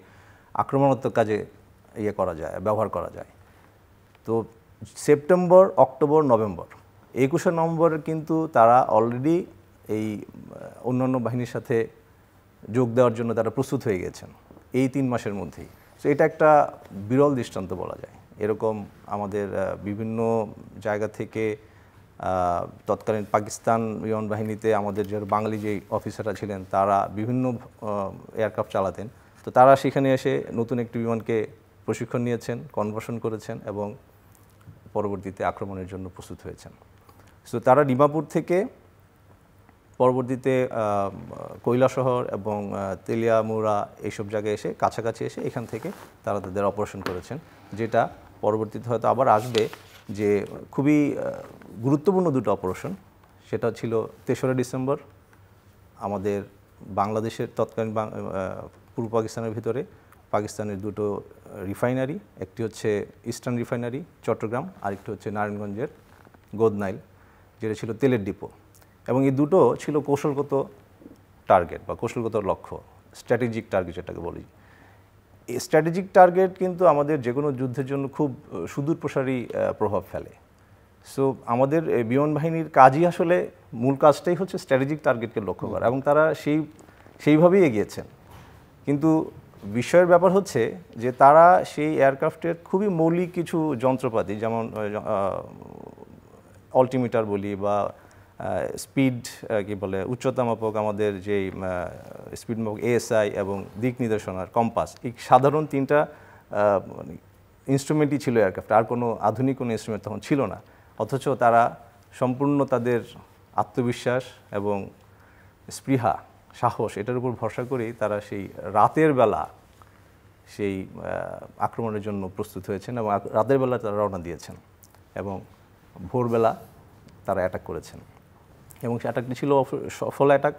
আক্রমণাত্মক কাজে করা যায়, ব্যবহার করা যায়। তো সেপ্টেম্বর, অক্টোবর, নভেম্বর, 21শে নভেম্বর কিন্তু তারা অলরেডি এই অন্যান্য বাহিনীর সাথে যোগ দেওয়ার জন্য তারা প্রস্তুত হয়ে গেছেন এই 3 মাসের মধ্যেই। তো এটা একটা বিরল দৃষ্টান্ত বলা যায়। এরকম আমাদের বিভিন্ন জায়গা থেকে তৎকালীন পাকিস্তান বিমান বাহিনীতে আমাদের যে বাঙালি যে অফিসাররা ছিলেন তারা বিভিন্ন এয়ারক্রাফট চালাতেন। তো তারা সেখানে এসে নতুন একটি বিমানকে প্রশিক্ষণ নিয়েছেন, কনভার্সন করেছেন এবং পরবর্তীতে আক্রমণের জন্য প্রস্তুত হয়েছেন। সো তারা ডিমাপুর থেকে পরবর্তীতে কৈলাসহর এবং তেলিয়ামুড়া এইসব জায়গায় এসে কাছাকাছি এসে এখান থেকে তারা তাদের অপারেশন করেছেন, যেটা পরবর্তীতে হয়তো আবার আসবে যে খুবই গুরুত্বপূর্ণ দুটো অপারেশন। সেটা ছিল 3রা ডিসেম্বর আমাদের বাংলাদেশের তৎকালীন পূর্ব পাকিস্তানের ভিতরে পাকিস্তানের দুটো রিফাইনারি, একটি হচ্ছে ইস্টার্ন রিফাইনারি চট্টগ্রাম, আরেকটি হচ্ছে নারায়ণগঞ্জের গোদনাইল, যেটা ছিল তেলের ডিপো। এবং এই দুটো ছিল কৌশলগত টার্গেট বা কৌশলগত লক্ষ্য, স্ট্র্যাটেজিক টার্গেট যেটাকে বলি। এই স্ট্র্যাটেজিক টার্গেট কিন্তু আমাদের যে কোনো যুদ্ধের জন্য খুব সুদূরপ্রসারী প্রভাব ফেলে। সো আমাদের বিমান বাহিনীর কাজই আসলে মূল কাজটাই হচ্ছে স্ট্র্যাটেজিক টার্গেটকে লক্ষ্য করা, এবং তারা সেইভাবেই এগিয়েছেন। কিন্তু বিষয়ের ব্যাপার হচ্ছে যে তারা সেই এয়ারক্রাফটের খুবই মৌলিক কিছু যন্ত্রপাতি, যেমন অল্টিমিটার বলি বা স্পিড কি বলে উচ্চতা মাপক, আমাদের যেই স্পিড মাপক ASI এবং দিক নির্দেশনার কম্পাস, এই সাধারণ 3টা ইনস্ট্রুমেন্টই ছিল এয়ারক্রাফট। আর কোনো আধুনিক কোনো ইনস্ট্রুমেন্ট তখন ছিল না। অথচ তারা সম্পূর্ণ তাদের আত্মবিশ্বাস এবং স্পৃহা, সাহস, এটার উপর ভরসা করেই তারা সেই রাতের বেলা সেই আক্রমণের জন্য প্রস্তুত হয়েছেন এবং রাতের বেলা তারা রওনা দিয়েছেন এবং ভোরবেলা তারা অ্যাটাক করেছেন। এবং সে অ্যাটাকটি ছিল সফল অ্যাটাক।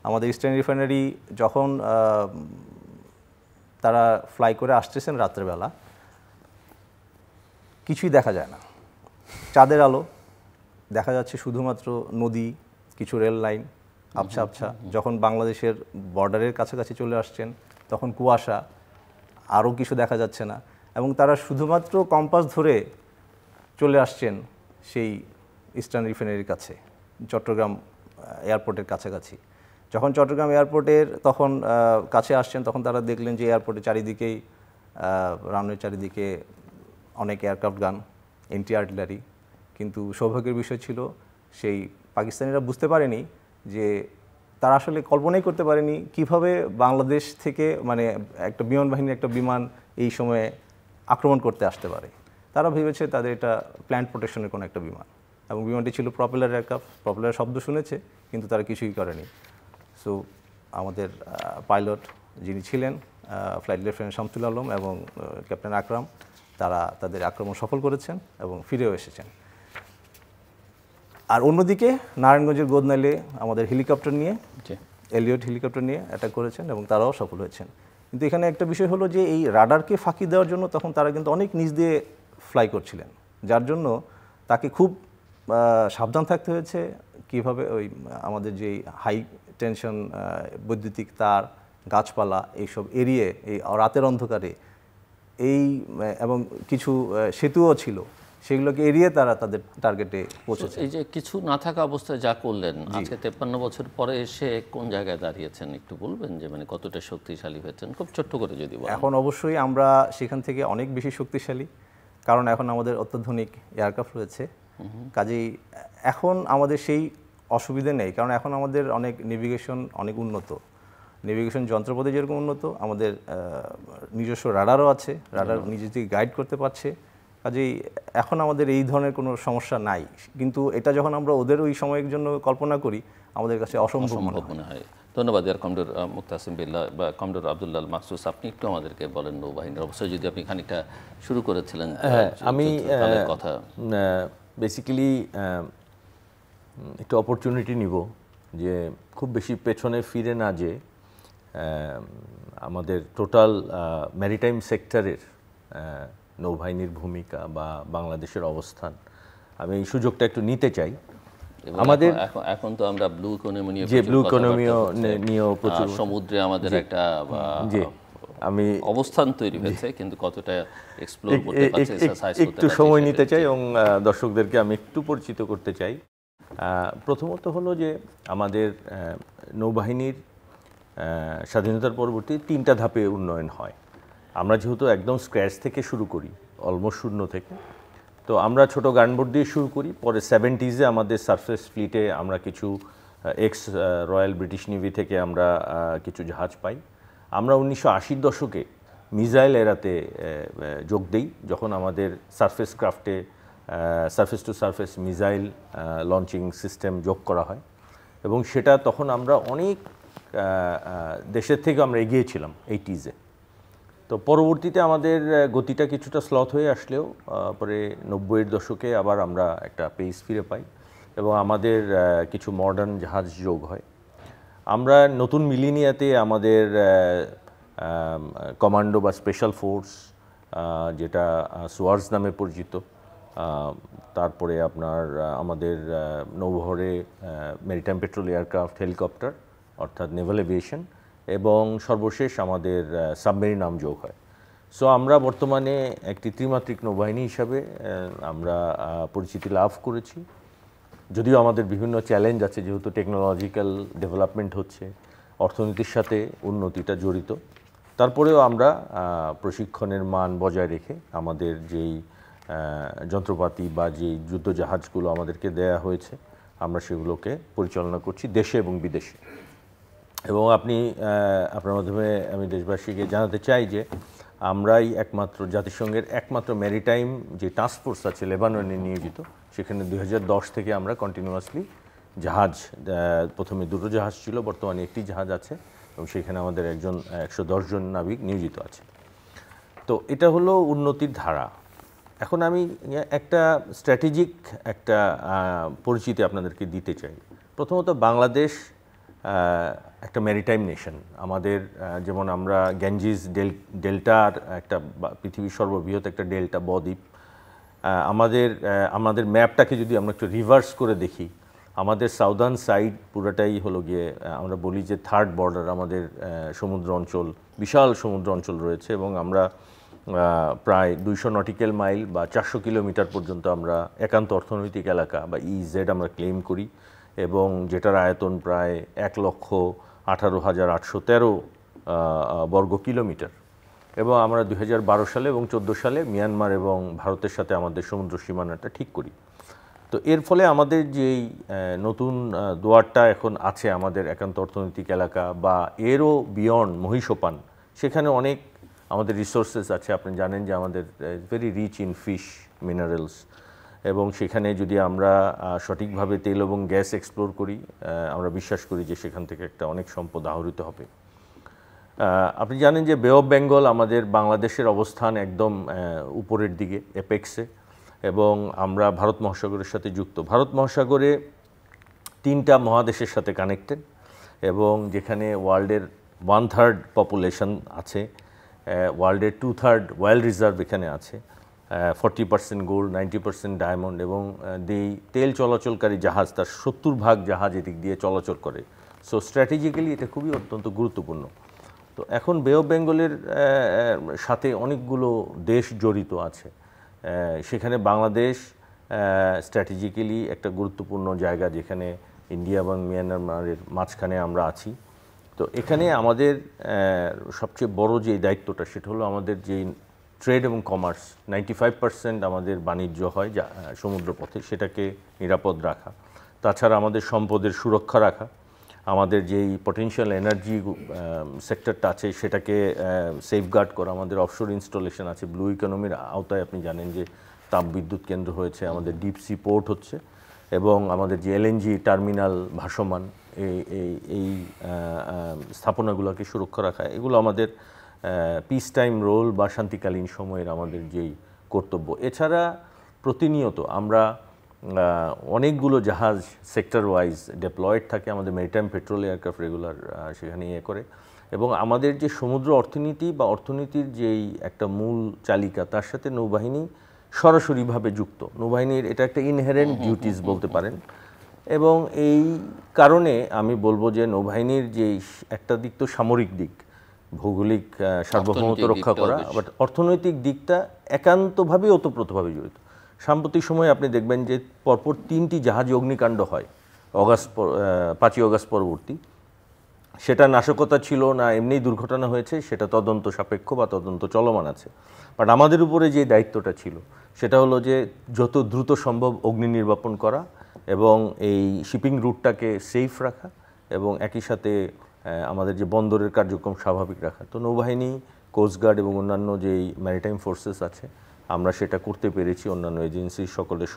আমাদের ইস্টার্ন রিফাইনারি যখন তারা ফ্লাই করে আসতেছেন রাতের বেলা, কিছুই দেখা যায় না, চাঁদের আলো দেখা যাচ্ছে শুধুমাত্র নদী, কিছু রেল লাইন, আবছা আবছা। যখন বাংলাদেশের বর্ডারের কাছাকাছি চলে আসছেন তখন কুয়াশা, আরও কিছু দেখা যাচ্ছে না। এবং তারা শুধুমাত্র কম্পাস ধরে চলে আসছেন সেই ইস্টার্ন রিফাইনারির কাছে, চট্টগ্রাম এয়ারপোর্টের কাছাকাছি। যখন চট্টগ্রাম এয়ারপোর্টের তখন কাছে আসছেন তখন তারা দেখলেন যে এয়ারপোর্টের চারিদিকেই রানওয়ের চারিদিকে অনেক এয়ারক্রাফট গান, এন্টি আর্টিলারি। কিন্তু সৌভাগ্যের বিষয় ছিল সেই পাকিস্তানিরা বুঝতে পারেনি যে তারা আসলে কল্পনাই করতে পারেনি কিভাবে বাংলাদেশ থেকে মানে একটা বিমান বাহিনীর একটা বিমান এই সময়ে আক্রমণ করতে আসতে পারে। তারা ভেবেছে তাদের এটা প্ল্যান্ট প্রোটেকশনের কোনো একটা বিমান, এবং বিমানটি ছিল প্রপেলার এয়ারক্রাফট। প্রপেলার শব্দ শুনেছে কিন্তু তারা কিছুই করেনি। সো আমাদের পাইলট যিনি ছিলেন ফ্লাইট লেফটেন্যান্ট শামসুল আলম এবং ক্যাপ্টেন আকরাম, তারা তাদের আক্রমণ সফল করেছেন এবং ফিরেও এসেছেন। আর অন্যদিকে নারায়ণগঞ্জের গোদনাইলে আমাদের হেলিকপ্টার নিয়ে, এলিয়ট হেলিকপ্টার নিয়ে অ্যাটাক করেছেন এবং তারাও সফল হয়েছেন। কিন্তু এখানে একটা বিষয় হলো যে এই রাডারকে ফাঁকি দেওয়ার জন্য তখন তারা কিন্তু অনেক নিচ দিয়ে ফ্লাই করছিলেন, যার জন্য তাকে খুব সাবধান থাকতে হয়েছে কিভাবে ওই আমাদের যেই হাই টেনশন বৈদ্যুতিক তার, গাছপালা এইসব এড়িয়ে এই রাতের অন্ধকারে এই এবং কিছু সেতুও ছিল, সেগুলোকে এড়িয়ে তারা তাদের টার্গেটে পৌঁছেছে। এই যে কিছু না থাকা অবস্থায় যা করলেন, আজকে 53 বছর পরে এসে কোন জায়গায় দাঁড়িয়েছেন একটু বলবেন, যে মানে কতটা শক্তিশালী হয়েছেন, খুব ছোট্ট করে যদি বলেন। এখন অবশ্যই আমরা সেখান থেকে অনেক বেশি শক্তিশালী, কারণ এখন আমাদের অত্যাধুনিক এয়ারক্রাফট রয়েছে। কাজেই এখন আমাদের সেই অসুবিধে নেই, কারণ এখন আমাদের অনেক নেভিগেশন অনেক উন্নত, নেভিগেশন যন্ত্রপাতি যেরকম উন্নত, আমাদের নিজস্ব রাডারও আছে, রাডার নিজে থেকে গাইড করতে পারছে কাজেই এখন আমাদের এই ধরনের কোনো সমস্যা নাই, কিন্তু এটা যখন আমরা ওদের ওই সময়ের জন্য কল্পনা করি আমাদের কাছে অসম্ভব মনে হয়। ধন্যবাদ ইয়ার কমডোর মুক্তাসিম বিল্লাহ বা কমডোর আব্দুল্লাহ মাকসুস, আপনি একটু আমাদেরকে বলেন নৌবাহিনীর অবশ্যই, যদি আপনি খানিকটা শুরু করেছিলেন। আমি কথা বেসিক্যালি একটু অপরচুনিটি নিব যে খুব বেশি পেছনে ফিরে না যে আমাদের টোটাল ম্যারিটাইম সেক্টরের নৌবাহিনীর ভূমিকা বা বাংলাদেশের অবস্থান, আমি এই সুযোগটা একটু নিতে চাই। আমাদের এখন তো আমরা ব্লু ইকোনমি নিয়ে প্রচুর সমুদ্রে আমাদের একটা আমি অবস্থান তৈরি হয়েছে, কিন্তু কতটা এক্সপ্লোর করতে পারছে একটু সময় নিতে চাই এবং দর্শকদেরকে আমি একটু পরিচিত করতে চাই। প্রথমত হলো যে আমাদের নৌবাহিনীর স্বাধীনতার পরবর্তী 3টা ধাপে উন্নয়ন হয়। আমরা যেহেতু একদম স্ক্র্যাচ থেকে শুরু করি, অলমোস্ট শূন্য থেকে, তো আমরা ছোট গানবোট দিয়ে শুরু করি। পরে 70s আমাদের সারফেস ফ্লিটে আমরা কিছু এক্স রয়্যাল ব্রিটিশ নেভি থেকে আমরা কিছু জাহাজ পাই। আমরা 1980-র দশকে মিসাইল এরাতে যোগ দিই, যখন আমাদের সারফেস ক্রাফটে surface to surface missile launching system যোগ করা হয়, এবং সেটা তখন আমরা অনেক দেশের থেকে আমরা এগিয়েছিলাম 80s-এ। তো পরবর্তীতে আমাদের গতিটা কিছুটা স্লথ হয়ে আসলেও পরে 90-এর দশকে আবার আমরা একটা পেস ফিরে পাই এবং আমাদের কিছু মডার্ন জাহাজ যোগ হয়। আমরা নতুন মিলিনিয়াতে আমাদের কমান্ডো বা স্পেশাল ফোর্স, যেটা সোয়ার্জ নামে পরিচিত, তারপরে আপনার আমাদের নৌবহরে মেরিটাইম পেট্রোল এয়ারক্রাফট, হেলিকপ্টার অর্থাৎ নেভাল এভিয়েশন, এবং সর্বশেষ আমাদের সাবমেরিন নাম যোগ হয়। সো আমরা বর্তমানে একটি ত্রিমাত্রিক নৌবাহিনী হিসাবে আমরা পরিচিতি লাভ করেছি। যদিও আমাদের বিভিন্ন চ্যালেঞ্জ আছে, যেহেতু টেকনোলজিক্যাল ডেভেলপমেন্ট হচ্ছে, অর্থনীতির সাথে উন্নতিটা জড়িত, তারপরেও আমরা প্রশিক্ষণের মান বজায় রেখে আমাদের যেই যন্ত্রপাতি বা যেই যুদ্ধ জাহাজগুলো আমাদেরকে দেয়া হয়েছে আমরা সেগুলোকে পরিচালনা করছি দেশে এবং বিদেশে। এবং আপনার মাধ্যমে আমি দেশবাসীকে জানাতে চাই যে আমরাই একমাত্র জাতিসংঘের একমাত্র ম্যারিটাইম যে টাস্কফোর্স আছে লেবাননে নিয়োজিত, সেখানে 2010 থেকে আমরা কন্টিনিউয়াসলি জাহাজ, প্রথমে 2টো জাহাজ ছিল, বর্তমানে 1টি জাহাজ আছে, এবং সেখানে আমাদের 110 জন নাবিক নিয়োজিত আছে। তো এটা হলো উন্নতির ধারা। এখন আমি একটা স্ট্র্যাটেজিক একটা পরিচিতি আপনাদেরকে দিতে চাই। প্রথমত বাংলাদেশ একটা ম্যারিটাইম নেশন। আমাদের যেমন আমরা গ্যাঞ্জিস ডেল্টার একটা পৃথিবীর সর্ববৃহৎ একটা ডেল্টা বদ্বীপ। আমাদের ম্যাপটাকে যদি আমরা একটু রিভার্স করে দেখি, আমাদের সাউদার্ন সাইড পুরোটাই হলো গিয়ে আমরা বলি যে থার্ড বর্ডার, আমাদের সমুদ্র অঞ্চল, বিশাল সমুদ্র অঞ্চল রয়েছে, এবং আমরা প্রায় 200 নটিক্যাল মাইল বা 400 কিলোমিটার পর্যন্ত আমরা একান্ত অর্থনৈতিক এলাকা বা ইজেড আমরা ক্লেম করি, এবং যেটার আয়তন প্রায় 1,18,813 বর্গ কিলোমিটার। এবং আমরা 2012 সালে এবং 2014 সালে মিয়ানমার এবং ভারতের সাথে আমাদের সমুদ্র সীমানাটা ঠিক করি। তো এর ফলে আমাদের যেই নতুন দুয়ারটা এখন আছে আমাদের একান্ত অর্থনৈতিক এলাকা বা এরও বিয়ন্ড মহিষোপান, সেখানে অনেক আমাদের রিসোর্সেস আছে। আপনি জানেন যে আমাদের very rich in fish, minerals, এবং সেখানে যদি আমরা সঠিকভাবে তেল এবং গ্যাস এক্সপ্লোর করি, আমরা বিশ্বাস করি যে সেখান থেকে একটা অনেক সম্পদ আহরিত হবে। আপনি জানেন যে বে অফ বেঙ্গল আমাদের বাংলাদেশের অবস্থান একদম উপরের দিকে, এপেক্সে, এবং আমরা ভারত মহাসাগরের সাথে যুক্ত। ভারত মহাসাগরে 3টা মহাদেশের সাথে কানেক্টেড, এবং যেখানে ওয়ার্ল্ডের 1/3 পপুলেশন আছে, ওয়ার্ল্ডের 2/3 ওয়েল রিজার্ভ এখানে আছে, 40% গোল্ড, 90% ডায়মন্ড, এবং তেল চলাচলকারী জাহাজ তার 70% জাহাজ এদিক দিয়ে চলাচল করে। সো স্ট্র্যাটেজিক্যালি এটা খুবই অত্যন্ত গুরুত্বপূর্ণ। তো এখন বে অফ বেঙ্গলের সাথে অনেকগুলো দেশ জড়িত আছে, সেখানে বাংলাদেশ স্ট্র্যাটেজিক্যালি একটা গুরুত্বপূর্ণ জায়গা, যেখানে ইন্ডিয়া এবং মিয়ানমারের মাঝখানে আমরা আছি। তো এখানে আমাদের সবচেয়ে বড় যে দায়িত্বটা, সেটা হলো আমাদের যে ট্রেড এবং কমার্স, 95% আমাদের বাণিজ্য হয় সমুদ্রপথে, সেটাকে নিরাপদ রাখা। তাছাড়া আমাদের সম্পদের সুরক্ষা রাখা, আমাদের যেই পটেনশিয়াল এনার্জি সেক্টরটা আছে সেটাকে সেফগার্ড করা, আমাদের অফশোর ইনস্টলেশন আছে। ব্লু ইকোনমির আওতায় আপনি জানেন যে তাপবিদ্যুৎ কেন্দ্র হয়েছে, আমাদের ডিপ সি পোর্ট হচ্ছে, এবং আমাদের যে এলএনজি টার্মিনাল ভাসমান এই স্থাপনাগুলোকে সুরক্ষা রাখা, এগুলো আমাদের পিস টাইম রোল বা শান্তিকালীন সময়ের আমাদের যেই কর্তব্য। এছাড়া প্রতিনিয়ত আমরা অনেকগুলো জাহাজ সেক্টর ওয়াইজ ডেপ্লয়েড থাকে, আমাদের মেরিটাইম পেট্রোল এয়ারক্রাফট রেগুলার সেখানে করে, এবং আমাদের যে সমুদ্র অর্থনীতি বা অর্থনীতির যেই একটা মূল চালিকা, তার সাথে নৌবাহিনী সরাসরিভাবে যুক্ত। নৌবাহিনীর এটা একটা ইনহেরেন্ট ডিউটিস বলতে পারেন, এবং এই কারণে আমি বলবো যে নৌবাহিনীর যে একটা দিক তো সামরিক দিক, ভৌগোলিক সার্বভৌমত্ব রক্ষা করা, বাট অর্থনৈতিক দিকটা একান্তভাবে ওতপ্রোতভাবে জড়িত। সাম্প্রতিক সময়ে আপনি দেখবেন যে পরপর 3টি জাহাজে অগ্নিকাণ্ড হয় 5ই অগাস্ট পরবর্তী। সেটা নাশকতা ছিল না এমনি দুর্ঘটনা হয়েছে, সেটা তদন্ত সাপেক্ষ বা তদন্ত চলমান আছে। বাট আমাদের উপরে যে দায়িত্বটা ছিল সেটা হলো যে যত দ্রুত সম্ভব অগ্নি নির্বাপন করা এবং এই শিপিং রুটটাকে সেফ রাখা, এবং একই সাথে আমাদের যে বন্দরের কার্যক্রম স্বাভাবিক রাখা। তো নৌবাহিনী, কোস্টগার্ড এবং অন্যান্য যেই ম্যারিটাইম ফোর্সেস আছে, আমরা সেটা করতে পেরেছি অন্যান্য এজেন্সির সকলের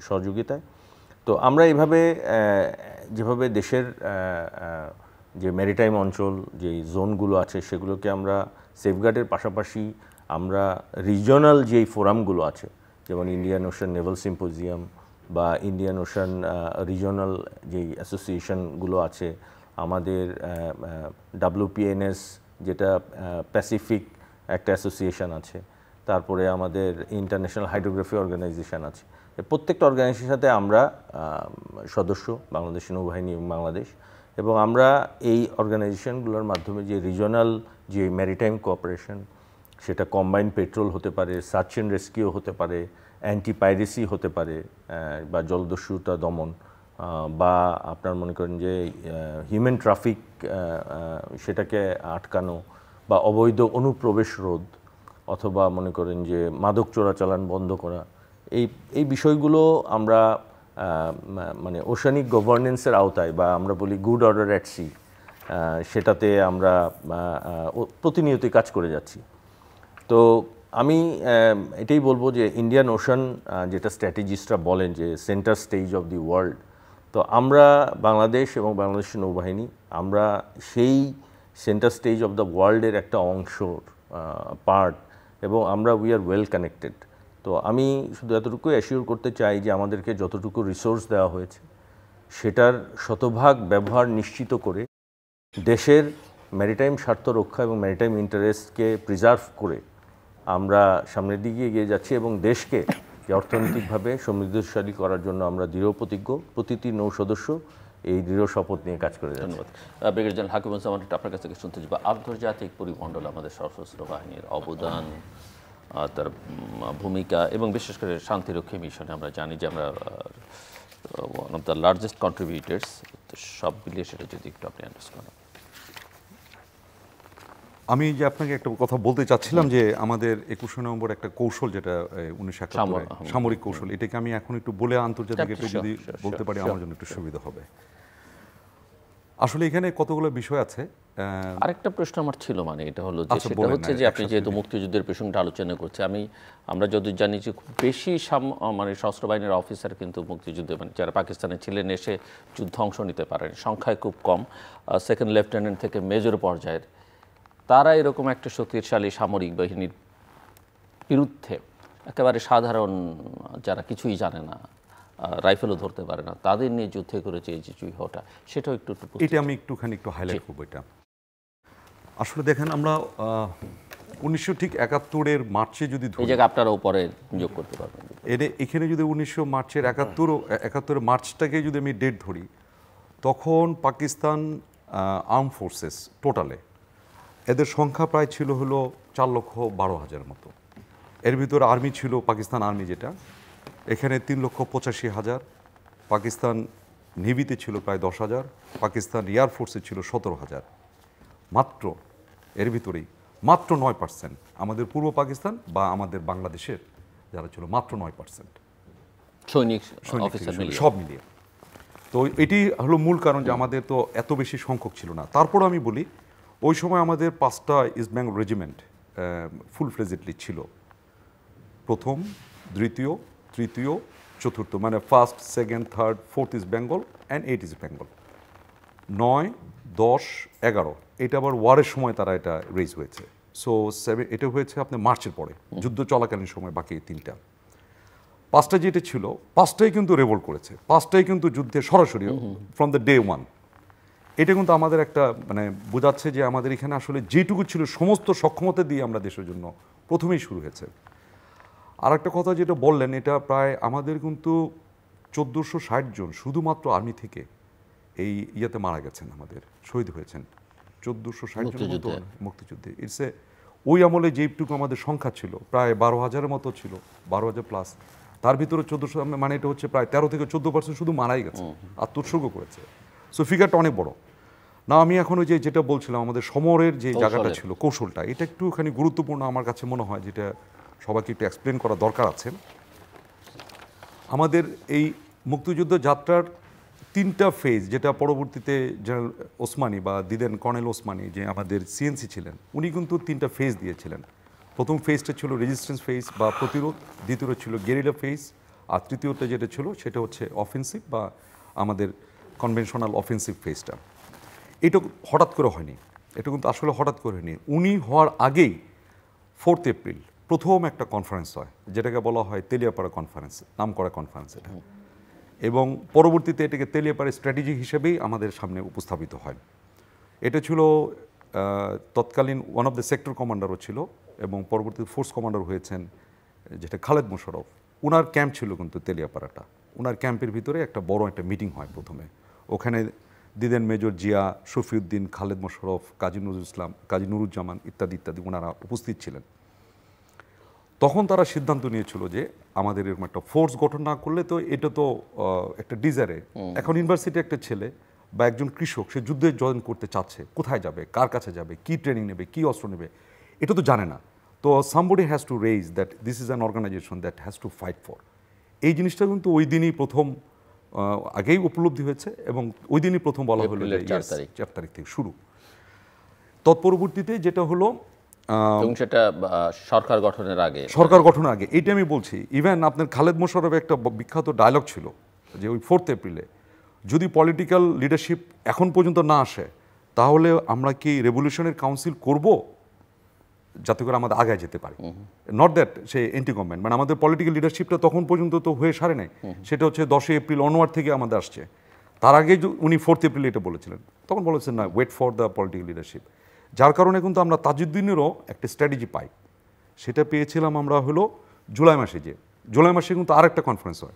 সহযোগিতায়। তো আমরা এইভাবে যেভাবে দেশের যে ম্যারিটাইম অঞ্চল যেই জোনগুলো আছে সেগুলোকে আমরা সেফগার্ডের পাশাপাশি আমরা রিজিওনাল যেই ফোরামগুলো আছে, যেমন ইন্ডিয়ান ওশান নেভাল সিম্পোজিয়াম বা ইন্ডিয়ান ওশান রিজিওনাল যেই অ্যাসোসিয়েশনগুলো আছে, আমাদের WPNS যেটা প্যাসিফিক একটা অ্যাসোসিয়েশন আছে, তারপরে আমাদের ইন্টারন্যাশনাল হাইড্রোগ্রাফি অর্গানাইজেশন আছে। প্রত্যেকটা অর্গানাইজেশনের সাথে আমরা সদস্য, বাংলাদেশ নৌবাহিনী এবং বাংলাদেশ, এবং আমরা এই অর্গানাইজেশনগুলোর মাধ্যমে যে রিজিওনাল যে ম্যারিটাইম কোঅপারেশন, সেটা কম্বাইন্ড পেট্রোল হতে পারে, সার্চ অ্যান্ড রেস্কিউ হতে পারে, অ্যান্টি পাইরেসি হতে পারে বা জলদস্যুতা দমন, বা আপনার মনে করেন যে হিউম্যান ট্রাফিক সেটাকে আটকানো, বা অবৈধ অনুপ্রবেশ রোধ, অথবা মনে করেন যে মাদক চোরাচালান বন্ধ করা, এই বিষয়গুলো আমরা মানে ওশানিক গভর্নেন্সের আওতায়, বা আমরা বলি গুড অর্ডার অ্যাট সি, সেটাতে আমরা প্রতিনিয়তই কাজ করে যাচ্ছি। তো আমি এটাই বলবো যে ইন্ডিয়ান ওশান, যেটা স্ট্র্যাটেজিস্টরা বলেন যে centre stage of the world, তো আমরা বাংলাদেশ এবং বাংলাদেশের নৌবাহিনী, আমরা সেই সেন্টার স্টেজ অফ দ্য ওয়ার্ল্ডের একটা অংশ, পার্ট, এবং আমরা উই আর ওয়েল কানেক্টেড। তো আমি শুধু এতটুকু অ্যাসিওর করতে চাই যে আমাদেরকে যতটুকু রিসোর্স দেওয়া হয়েছে সেটার শতভাগ ব্যবহার নিশ্চিত করে দেশের ম্যারিটাইম স্বার্থ রক্ষা এবং ম্যারিটাইম ইন্টারেস্টকে প্রিজার্ভ করে আমরা সামনের দিকে এগিয়ে যাচ্ছি, এবং দেশকে যে অর্থনৈতিকভাবে সমৃদ্ধশালী করার জন্য আমরা দৃঢ় প্রতিজ্ঞ। প্রতিটি নৌ সদস্য এই দৃঢ় শপথ নিয়ে কাজ করে যাচ্ছে। ধন্যবাদ। ব্রিগেডিয়ার জেনারেল হাকিমুজ্জামান, আপনার কাছ থেকে শুনতে চাই আন্তর্জাতিক পরিমণ্ডল আমাদের সশস্ত্র বাহিনীর অবদান, তার ভূমিকা, এবং বিশেষ করে শান্তিরক্ষী মিশনে আমরা জানি যে আমরা ওয়ান অফ দ্য লার্জেস্ট কন্ট্রিবিউটার্স। সব মিলিয়ে সেটা যদি একটু আপনি অ্যাড্রেস করেন। আমি যে আপনাকে একটা কথা বলতে চাচ্ছিলাম যে আমাদের 21শে নভেম্বর একটা কৌশল, যেটা 1971 সামরিক কৌশল, এটাকে আমি এখন একটু বলে আন্তর্জাতিক একটু যদি বলতে পারি আমার জন্য একটু সুবিধা হবে। আসলে এখানে কতগুলো বিষয় আছে। আরেকটা প্রশ্ন আমার ছিল, মানে এটা হলো যে সেটা হচ্ছে যে আপনি যেহেতু মুক্তিযুদ্ধের প্রসঙ্গটা আলোচনা করছে, আমরা যদি জানি যে খুব বেশি মানে সশস্ত্র বাহিনীর অফিসার কিন্তু মুক্তিযুদ্ধে, মানে যারা পাকিস্তানে ছিলেন এসে যুদ্ধ অংশ নিতে পারেন, সংখ্যায় খুব কম, সেকেন্ড লেফটেন্যান্ট থেকে মেজর পর্যায়ের, তারা এরকম একটা শক্তিশালী সামরিক বাহিনীর বিরুদ্ধে একেবারে সাধারণ যারা কিছুই জানে না, রাইফেলও ধরতে পারে না, তাদের নিয়ে যুদ্ধে করেছে এই যে যুদ্ধটা, সেটাও একটু এটা আমি একটুখানি হাইলাইট করবো। এটা আসলে দেখেন, আমরা 1971 মার্চে যদি এই জায়গায় আপনারা উপরে যোগ করতে পারবেন, এখানে যদি 1900 মার্চের 71 মার্চটাকে যদি আমি ডেট ধরি, তখন পাকিস্তান আর্ম ফোর্সেস টোটালে এদের সংখ্যা প্রায় ছিল হলো 4,12,000 মতো। এর ভিতরে আর্মি ছিল, পাকিস্তান আর্মি যেটা, এখানে 3,85,000, পাকিস্তান নেভিতে ছিল প্রায় 10,000, পাকিস্তান এয়ারফোর্সে ছিল 17,000। মাত্র এর ভিতরেই মাত্র 9% আমাদের পূর্ব পাকিস্তান বা আমাদের বাংলাদেশের যারা ছিল, মাত্র 9% সৈনিক সব মিলিয়ে। তো এটি হলো মূল কারণ যে আমাদের তো এত বেশি সংখ্যক ছিল না। তারপর আমি বলি, ওই সময় আমাদের 5টা ইস্ট বেঙ্গল রেজিমেন্ট ফুল ফ্লেজেডলি ছিল। প্রথম, দ্বিতীয়, তৃতীয়, চতুর্থ, মানে first, second, third, fourth is Bengal and 8 is Bengal. 9, 10, 11 এটা আবার ওয়ারের সময় তারা এটা রেজ হয়েছে। সো এটা হয়েছে আপনার মার্চের পরে, যুদ্ধ চলাকালীন সময় বাকি 3টা। 5টা যেটা ছিল 5টাই কিন্তু রেভোল্ট করেছে, 5টাই কিন্তু যুদ্ধে সরাসরি ফ্রম দ্য ডে 1। এটা কিন্তু আমাদের একটা মানে বোঝাচ্ছে যে আমাদের এখানে আসলে যেটুকু ছিল সমস্ত সক্ষমতা দিয়ে আমরা দেশের জন্য প্রথমেই শুরু হয়েছে। আর একটা কথা যেটা বললেন, এটা প্রায় আমাদের কিন্তু 1460 জন শুধুমাত্র আর্মি থেকে এই ইয়েতে মারা গেছেন, আমাদের শহীদ হয়েছেন 1460 জন মতো মুক্তিযুদ্ধে। ইটস এ ওই আমলে যেটুকু আমাদের সংখ্যা ছিল প্রায় 12,000-এর মতো ছিল, 12,000 প্লাস, তার ভিতরে 1400, মানে এটা হচ্ছে প্রায় 13 থেকে 14% শুধু মারাই গেছে, আত্মোৎসর্গ করেছে। সো ফিগারটা অনেক বড় না। আমি এখন ওই যেটা বলছিলাম আমাদের সমরের যে জায়গাটা ছিল, কৌশলটা, এটা একটুখানি গুরুত্বপূর্ণ আমার কাছে মনে হয়, যেটা সবাইকে একটু এক্সপ্লেন করা দরকার আছে। আমাদের এই মুক্তিযুদ্ধ যাত্রার 3টা ফেজ, যেটা পরবর্তীতে জেনারেল ওসমানী বা দিদেন কর্নেল ওসমানী যে আমাদের সিএনসি ছিলেন, উনি কিন্তু 3টা ফেজ দিয়েছিলেন। প্রথম ফেজটা ছিল রেজিস্ট্যান্স ফেজ বা প্রতিরোধ, দ্বিতীয়টা ছিল গেরিলা ফেজ, আর তৃতীয়টা যেটা ছিল সেটা হচ্ছে অফেন্সিভ বা আমাদের কনভেনশনাল অফেন্সিভ ফেজটা। এটা হঠাৎ করে হয়নি, এটা কিন্তু আসলে হঠাৎ করে হয়নি। উনি হওয়ার আগেই 4 এপ্রিল প্রথম একটা কনফারেন্স হয়, যেটাকে বলা হয় তেলিয়াপাড়া কনফারেন্স, নাম করা কনফারেন্স এটা, এবং পরবর্তীতে এটাকে তেলিয়াপাড়া স্ট্র্যাটেজি হিসেবেই আমাদের সামনে উপস্থাপিত হয়। এটা ছিল তৎকালীন ওয়ান অফ দ্য সেক্টর কমান্ডারও ছিল এবং পরবর্তীতে ফোর্স কমান্ডার হয়েছেন যেটা খালেদ মোশাররফ। ওনার ক্যাম্প ছিল কিন্তু তেলিয়াপাড়াটা। ওনার ক্যাম্পের ভিতরে একটা বড় একটা মিটিং হয় প্রথমে। ওখানে দিদেন মেজর জিয়া, শফিউদ্দিন, খালেদ মোশাররফ, কাজী নজরুল ইসলাম, কাজী নুরুজ্জামান ইত্যাদি ইত্যাদি ওনারা উপস্থিত ছিলেন। তখন তারা সিদ্ধান্ত নিয়েছিল যে আমাদের এরকম একটা ফোর্স গঠন না করলে তো এটা তো একটা ডিজারে, এখন ইউনিভার্সিটি একটা ছেলে বা একজন কৃষক সে যুদ্ধে জয়েন করতে চাচ্ছে, কোথায় যাবে, কার কাছে যাবে, কি ট্রেনিং নেবে, কি অস্ত্র নেবে, এটা তো জানে না। তো somebody has to raise that this is an organisation that has to fight for. এই জিনিসটা কিন্তু ওই দিনই প্রথম আগেই উপলব্ধি হয়েছে এবং ওই দিনই প্রথম বলা হলো যে 4 তারিখ থেকে শুরু। তৎপরবর্তীতে যেটা হলো সেটা সরকার গঠনের আগে, সরকার গঠনের আগে, এইটা আমি বলছি। ইভেন আপনার খালেদ মোশাররফের একটা বিখ্যাত ডায়লগ ছিল যে ওই 4 এপ্রিলে যদি পলিটিক্যাল লিডারশিপ এখন পর্যন্ত না আসে তাহলে আমরা কি রেভলিউশনের কাউন্সিল করব যাতে করে আমাদের আগায় যেতে পারি। Not that say anti government, মানে আমাদের পলিটিক্যাল লিডারশিপটা তখন পর্যন্ত তো হয়ে সারে নাই, সেটা হচ্ছে 10 এপ্রিল অনওয়ার্ড থেকে আমাদের আসছে। তার আগে উনি 4 এপ্রিল এটা বলেছিলেন, তখন বলেছেন না, wait for the political leadership. যার কারণে কিন্তু আমরা তাজউদ্দিনেরও একটা স্ট্র্যাটেজি পাই। সেটা পেয়েছিলাম আমরা হলো জুলাই মাসে, যে জুলাই মাসে কিন্তু আরেকটা কনফারেন্স হয়।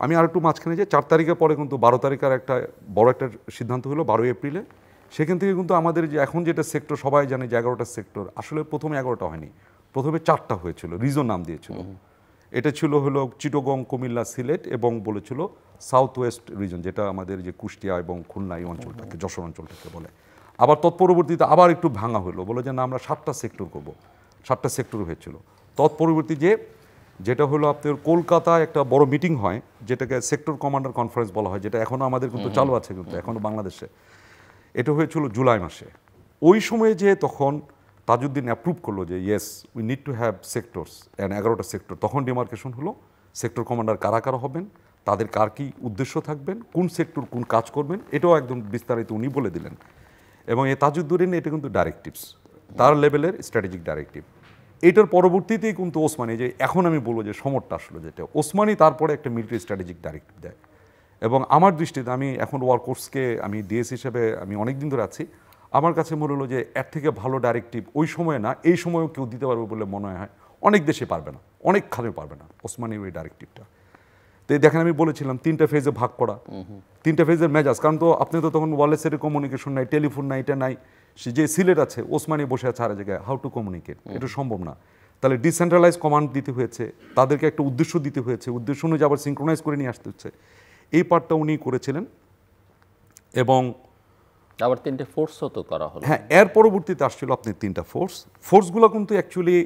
আমি আরেকটু মাঝখানে যে 4 তারিখের পরে কিন্তু 12 তারিখের একটা বড় একটা সিদ্ধান্ত হলো 12 এপ্রিলে। সেখান থেকে কিন্তু আমাদের যে এখন যেটা সেক্টর সবাই জানে যে 11টা সেক্টর, আসলে প্রথমে 11টা হয়নি, প্রথমে 4টা হয়েছিল, রিজন নাম দিয়েছিল। এটা ছিল হলো চিটগং, কুমিল্লা, সিলেট এবং বলেছিল সাউথ ওয়েস্ট রিজন, যেটা আমাদের যে কুষ্টিয়া এবং খুলনা এই অঞ্চলটাকে, যশোর অঞ্চলটাকে বলে। আবার তৎপরবর্তীতে আবার একটু ভাঙা হলো, বলে যে না আমরা 7টা সেক্টর করব, 7টা সেক্টর হয়েছিল। তৎপরবর্তী যেটা হলো আপনার কলকাতায় একটা বড় মিটিং হয়, যেটাকে সেক্টর কমান্ডার কনফারেন্স বলা হয়, যেটা এখনও আমাদের কিন্তু চালু আছে, কিন্তু এখনও বাংলাদেশে। এটা হয়েছিল জুলাই মাসে। ওই সময়ে যে তখন তাজউদ্দিন অ্যাপ্রুভ করলো যে yes we need to have sectors and 11টা সেক্টর, তখন ডিমার্কেশন হলো সেক্টর কমান্ডার কারা কারা হবেন, তাদের কার কী উদ্দেশ্য থাকবেন, কোন সেক্টর কোন কাজ করবেন, এটাও একদম বিস্তারিত উনি বলে দিলেন। এবং এই তাজউদ্দিন এটা কিন্তু ডাইরেক্টিভস, তার লেভেলের স্ট্র্যাটেজিক ডাইরেক্টিভ। এটার পরবর্তীতেই কিন্তু ওসমানী, যে এখন আমি বলবো যে সমরটা আসলো যেটা ওসমানী, তারপরে একটা মিলিটারি স্ট্র্যাটেজিক ডাইরেক্টিভ দেয়। এবং আমার দৃষ্টিতে আমি এখন ওয়ার কোর্সকে আমি ডিএস হিসেবে আমি অনেক দিন ধরে আছি, আমার কাছে মনে হলো যে এর থেকে ভালো ডাইরেক্টিভ ওই সময়ে না, এই সময়েও কেউ দিতে পারবে বলে মনে হয়। অনেক দেশে পারবে না, অনেক খানে পারবে না ওসমানীর ওই ডাইরেক্টিভটা। তো দেখেন আমি বলেছিলাম 3টা ফেজে ভাগ করা, 3টা ফেজের মেজাজ, কারণ তো আপনি তো তখন ওয়ারলেসের কমিউনিকেশন নাই, টেলিফোন নাই, এটা নাই। সে যে সিলেট আছে, ওসমানী বসে আছে আর জায়গায়, হাউ টু কমিউনিকেট, এটা সম্ভব না। তাহলে ডিসেন্ট্রালাইজ কমান্ড দিতে হয়েছে, তাদেরকে একটা উদ্দেশ্য দিতে হয়েছে, উদ্দেশ্য অনুযায়ী আবার সিনক্রোনাইজ করে নিয়ে আসতে হচ্ছে। এই পার্টটা উনি করেছিলেন। এবং আবার 3টে ফোর্সও তো করা হলো। হ্যাঁ, এর পরবর্তীতে আসছিল আপনি 3টা ফোর্সগুলো কিন্তু অ্যাকচুয়ালি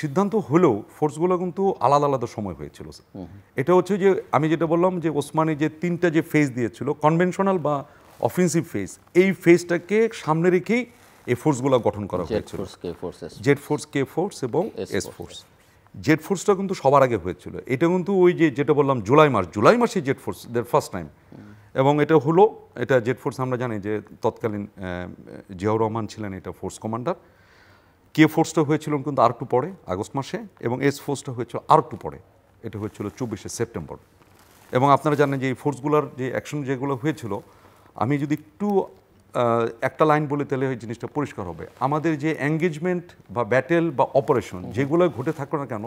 সিদ্ধান্ত হলেও ফোর্সগুলো কিন্তু আলাদা আলাদা সময় হয়েছিল। এটা হচ্ছে যে আমি যেটা বললাম যে ওসমানী যে 3টা যে ফেজ দিয়েছিল, কনভেনশনাল বা অফেন্সিভ ফেজ, এই ফেজটাকে সামনে রেখেই এই ফোর্সগুলো গঠন করা হয়েছিল, জেড ফোর্স, কে ফোর্স এবং এস ফোর্স। জেট ফোর্সটা কিন্তু সবার আগে হয়েছিল। এটা কিন্তু ওই যেটা বললাম জুলাই মাসে জেট ফোর্স দের ফার্স্ট টাইম, এবং এটা হলো এটা জেট ফোর্স আমরা জানি যে তৎকালীন জিয়াউর রহমান ছিলেন এটা ফোর্স কমান্ডার। কে ফোর্সটা হয়েছিল কিন্তু আর একটু পরে আগস্ট মাসে, এবং এস ফোর্সটা হয়েছিল আর একটু পরে, এটা হয়েছিল 24শে সেপ্টেম্বর। এবং আপনারা জানেন যে এই ফোর্সগুলোর যে অ্যাকশন যেগুলো হয়েছিল, আমি যদি একটু একটা লাইন বলে তাহলে ওই জিনিসটা পরিষ্কার হবে। আমাদের যে এঙ্গেজমেন্ট বা ব্যাটেল বা অপারেশন যেগুলো ঘটে থাকলো না কেন,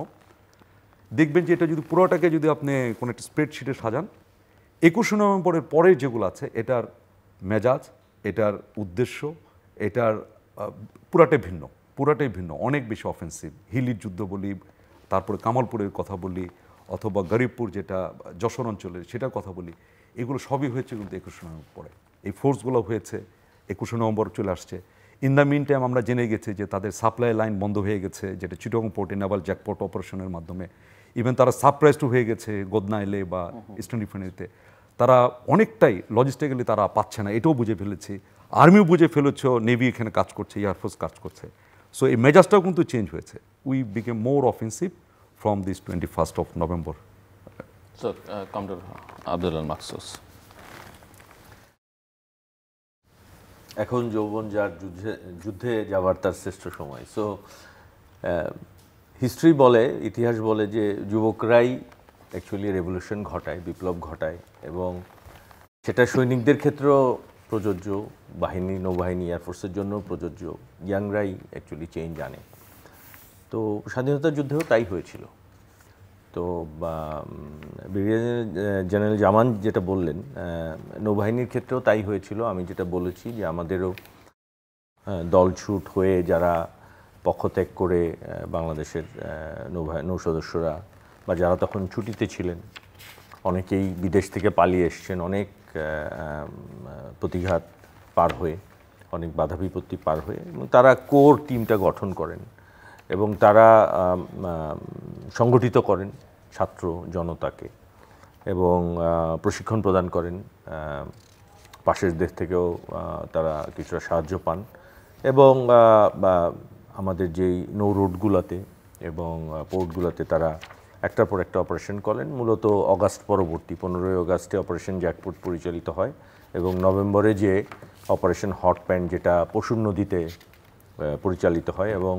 দেখবেন যে এটা যদি পুরোটাকে যদি আপনি কোনো একটা স্প্রেডশিটে সাজান, 21শে নভেম্বরের পরে যেগুলো আছে এটার মেজাজ, এটার উদ্দেশ্য, এটার পুরাটাই ভিন্ন, অনেক বেশি অফেন্সিভ। হিলির যুদ্ধ বলি, তারপরে কামালপুরের কথা বলি, অথবা গরিবপুর যেটা যশোর অঞ্চলের সেটার কথা বলি, এগুলো সবই হয়েছে কিন্তু 21শে নভেম্বর পরে। এই ফোর্সগুলো হয়েছে 21শে নভেম্বর চলে আসছে। ইন দ্য মিন টাইম আমরা জেনে গেছি যে তাদের সাপ্লাই লাইন বন্ধ হয়ে গেছে, যেটা চিটগং পোর্টে নেভাল জ্যাকপট অপারেশনের মাধ্যমে। ইভেন তারা সারপ্রাইজড হয়ে গেছে গোদনাইলে বা ইস্টার্ন রিফাইনারিতে। তারা অনেকটাই লজিস্টিক্যালি তারা পাচ্ছে না, এটাও বুঝে ফেলেছি। আর্মিও বুঝে ফেলেছে, নেভি এখানে কাজ করছে, এয়ারফোর্স কাজ করছে। সো এই মেজাজটাও কিন্তু চেঞ্জ হয়েছে। We became more offensive from this 21st of November. So, Commander Abdul Makhsus. এখন যৌবন যার যুদ্ধে যাওয়ার তার শ্রেষ্ঠ সময়। সো হিস্ট্রি বলে, ইতিহাস বলে যে যুবকরাই অ্যাকচুয়ালি রেভলিউশন ঘটায়, বিপ্লব ঘটায়, এবং সেটা সৈনিকদের ক্ষেত্রেও প্রযোজ্য, বাহিনী, নৌবাহিনী, এয়ারফোর্সের জন্য প্রযোজ্য। ইয়াংরাই অ্যাকচুয়ালি চেঞ্জ আনে। তো স্বাধীনতা যুদ্ধেও তাই হয়েছিল। তো ব্রিগেডিয়ার জেনারেল জামান যেটা বললেন, নৌবাহিনীর ক্ষেত্রেও তাই হয়েছিল। আমি যেটা বলেছি যে আমাদেরও দলছুট হয়ে যারা পক্ষত্যাগ করে বাংলাদেশের নৌ সদস্যরা বা যারা তখন ছুটিতে ছিলেন, অনেকেই বিদেশ থেকে পালিয়ে এসছেন, অনেক প্রতিঘাত পার হয়ে, অনেক বাধা বিপত্তি পার হয়ে, এবং তারা কোর টিমটা গঠন করেন এবং তারা সংগঠিত করেন ছাত্র জনতাকে এবং প্রশিক্ষণ প্রদান করেন। পাশের দেশ থেকেও তারা কিছুটা সাহায্য পান, এবং আমাদের যেই নৌ রোডগুলোতে এবং পোর্টগুলোতে তারা একটার পর একটা অপারেশন করেন। মূলত অগাস্ট পরবর্তী 15ই অগাস্টে অপারেশন জ্যাকপট পরিচালিত হয়, এবং নভেম্বরে যে অপারেশন হট প্যান্ট যেটা পশুর নদীতে পরিচালিত হয়, এবং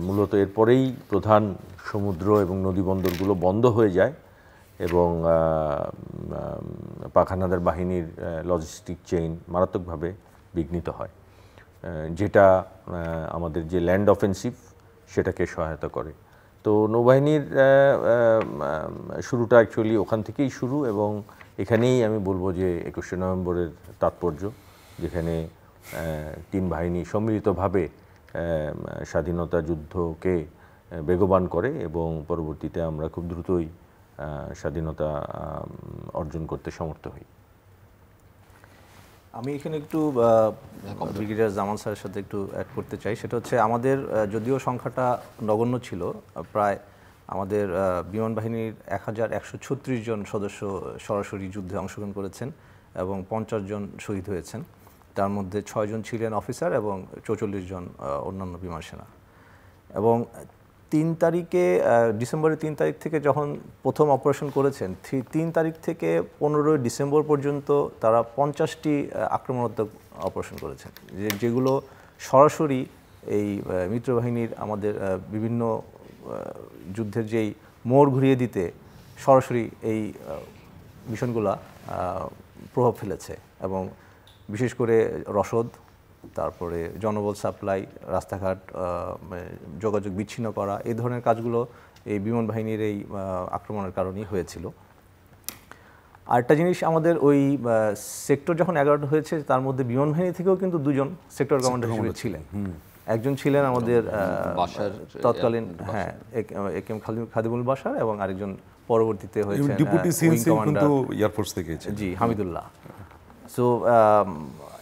মূলত এরপরেই প্রধান সমুদ্র এবং নদীবন্দরগুলো বন্ধ হয়ে যায় এবং পাক হানাদার বাহিনীর লজিস্টিক চেইন মারাত্মকভাবে বিঘ্নিত হয়, যেটা আমাদের যে ল্যান্ড অফেন্সিভ সেটাকে সহায়তা করে। তো নৌবাহিনীর শুরুটা অ্যাকচুয়ালি ওখান থেকেই শুরু, এবং এখানেই আমি বলবো যে 21শে নভেম্বরের তাৎপর্য, যেখানে তিন বাহিনী সম্মিলিতভাবে স্বাধীনতা যুদ্ধকে বেগবান করে এবং পরবর্তীতে আমরা খুব দ্রুতই স্বাধীনতা অর্জন করতে সমর্থ হই। আমি এখানে একটু ব্রিগেডিয়ার জামান স্যারের সাথে একটু অ্যাড করতে চাই। সেটা হচ্ছে আমাদের যদিও সংখ্যাটা নগণ্য ছিল, প্রায় আমাদের বিমান বাহিনীর 1136 জন সদস্য সরাসরি যুদ্ধে অংশগ্রহণ করেছেন এবং 50 জন শহীদ হয়েছেন। তার মধ্যে 6 জন ছিলেন অফিসার এবং 44 জন অন্যান্য বিমান সেনা। এবং 3 তারিখে ডিসেম্বরের 3 তারিখ থেকে যখন প্রথম অপারেশন করেছেন, 3 তারিখ থেকে 15 ডিসেম্বর পর্যন্ত তারা 50টি আক্রমণাত্মক অপারেশন করেছেন, যেগুলো সরাসরি এই মিত্রবাহিনীর আমাদের বিভিন্ন যুদ্ধের যেই মোড় ঘুরিয়ে দিতে সরাসরি এই মিশনগুলা প্রভাব ফেলেছে। এবং বিশেষ করে রসদ, তারপরে জনবল সাপ্লাই, রাস্তাঘাট যোগাযোগ বিচ্ছিন্ন করা, এই ধরনের কাজগুলো এই বিমান বাহিনীর এই আক্রমণের কারণেই হয়েছিল। আরেকটা জিনিস, আমাদের ওই সেক্টর যখন 11টা হয়েছে, তার মধ্যে বিমান বাহিনী থেকেও কিন্তু 2 জন সেক্টর কমান্ডার হিসেবে ছিলেন। একজন ছিলেন আমাদের তৎকালীন একেএম খাদিমুল বাশার, এবং আরেকজন পরবর্তীতে হয়েছেন ডেপুটি সিএনসি কিন্তু এয়ারফোর্স থেকে, জি, হামিদুল্লাহ। সো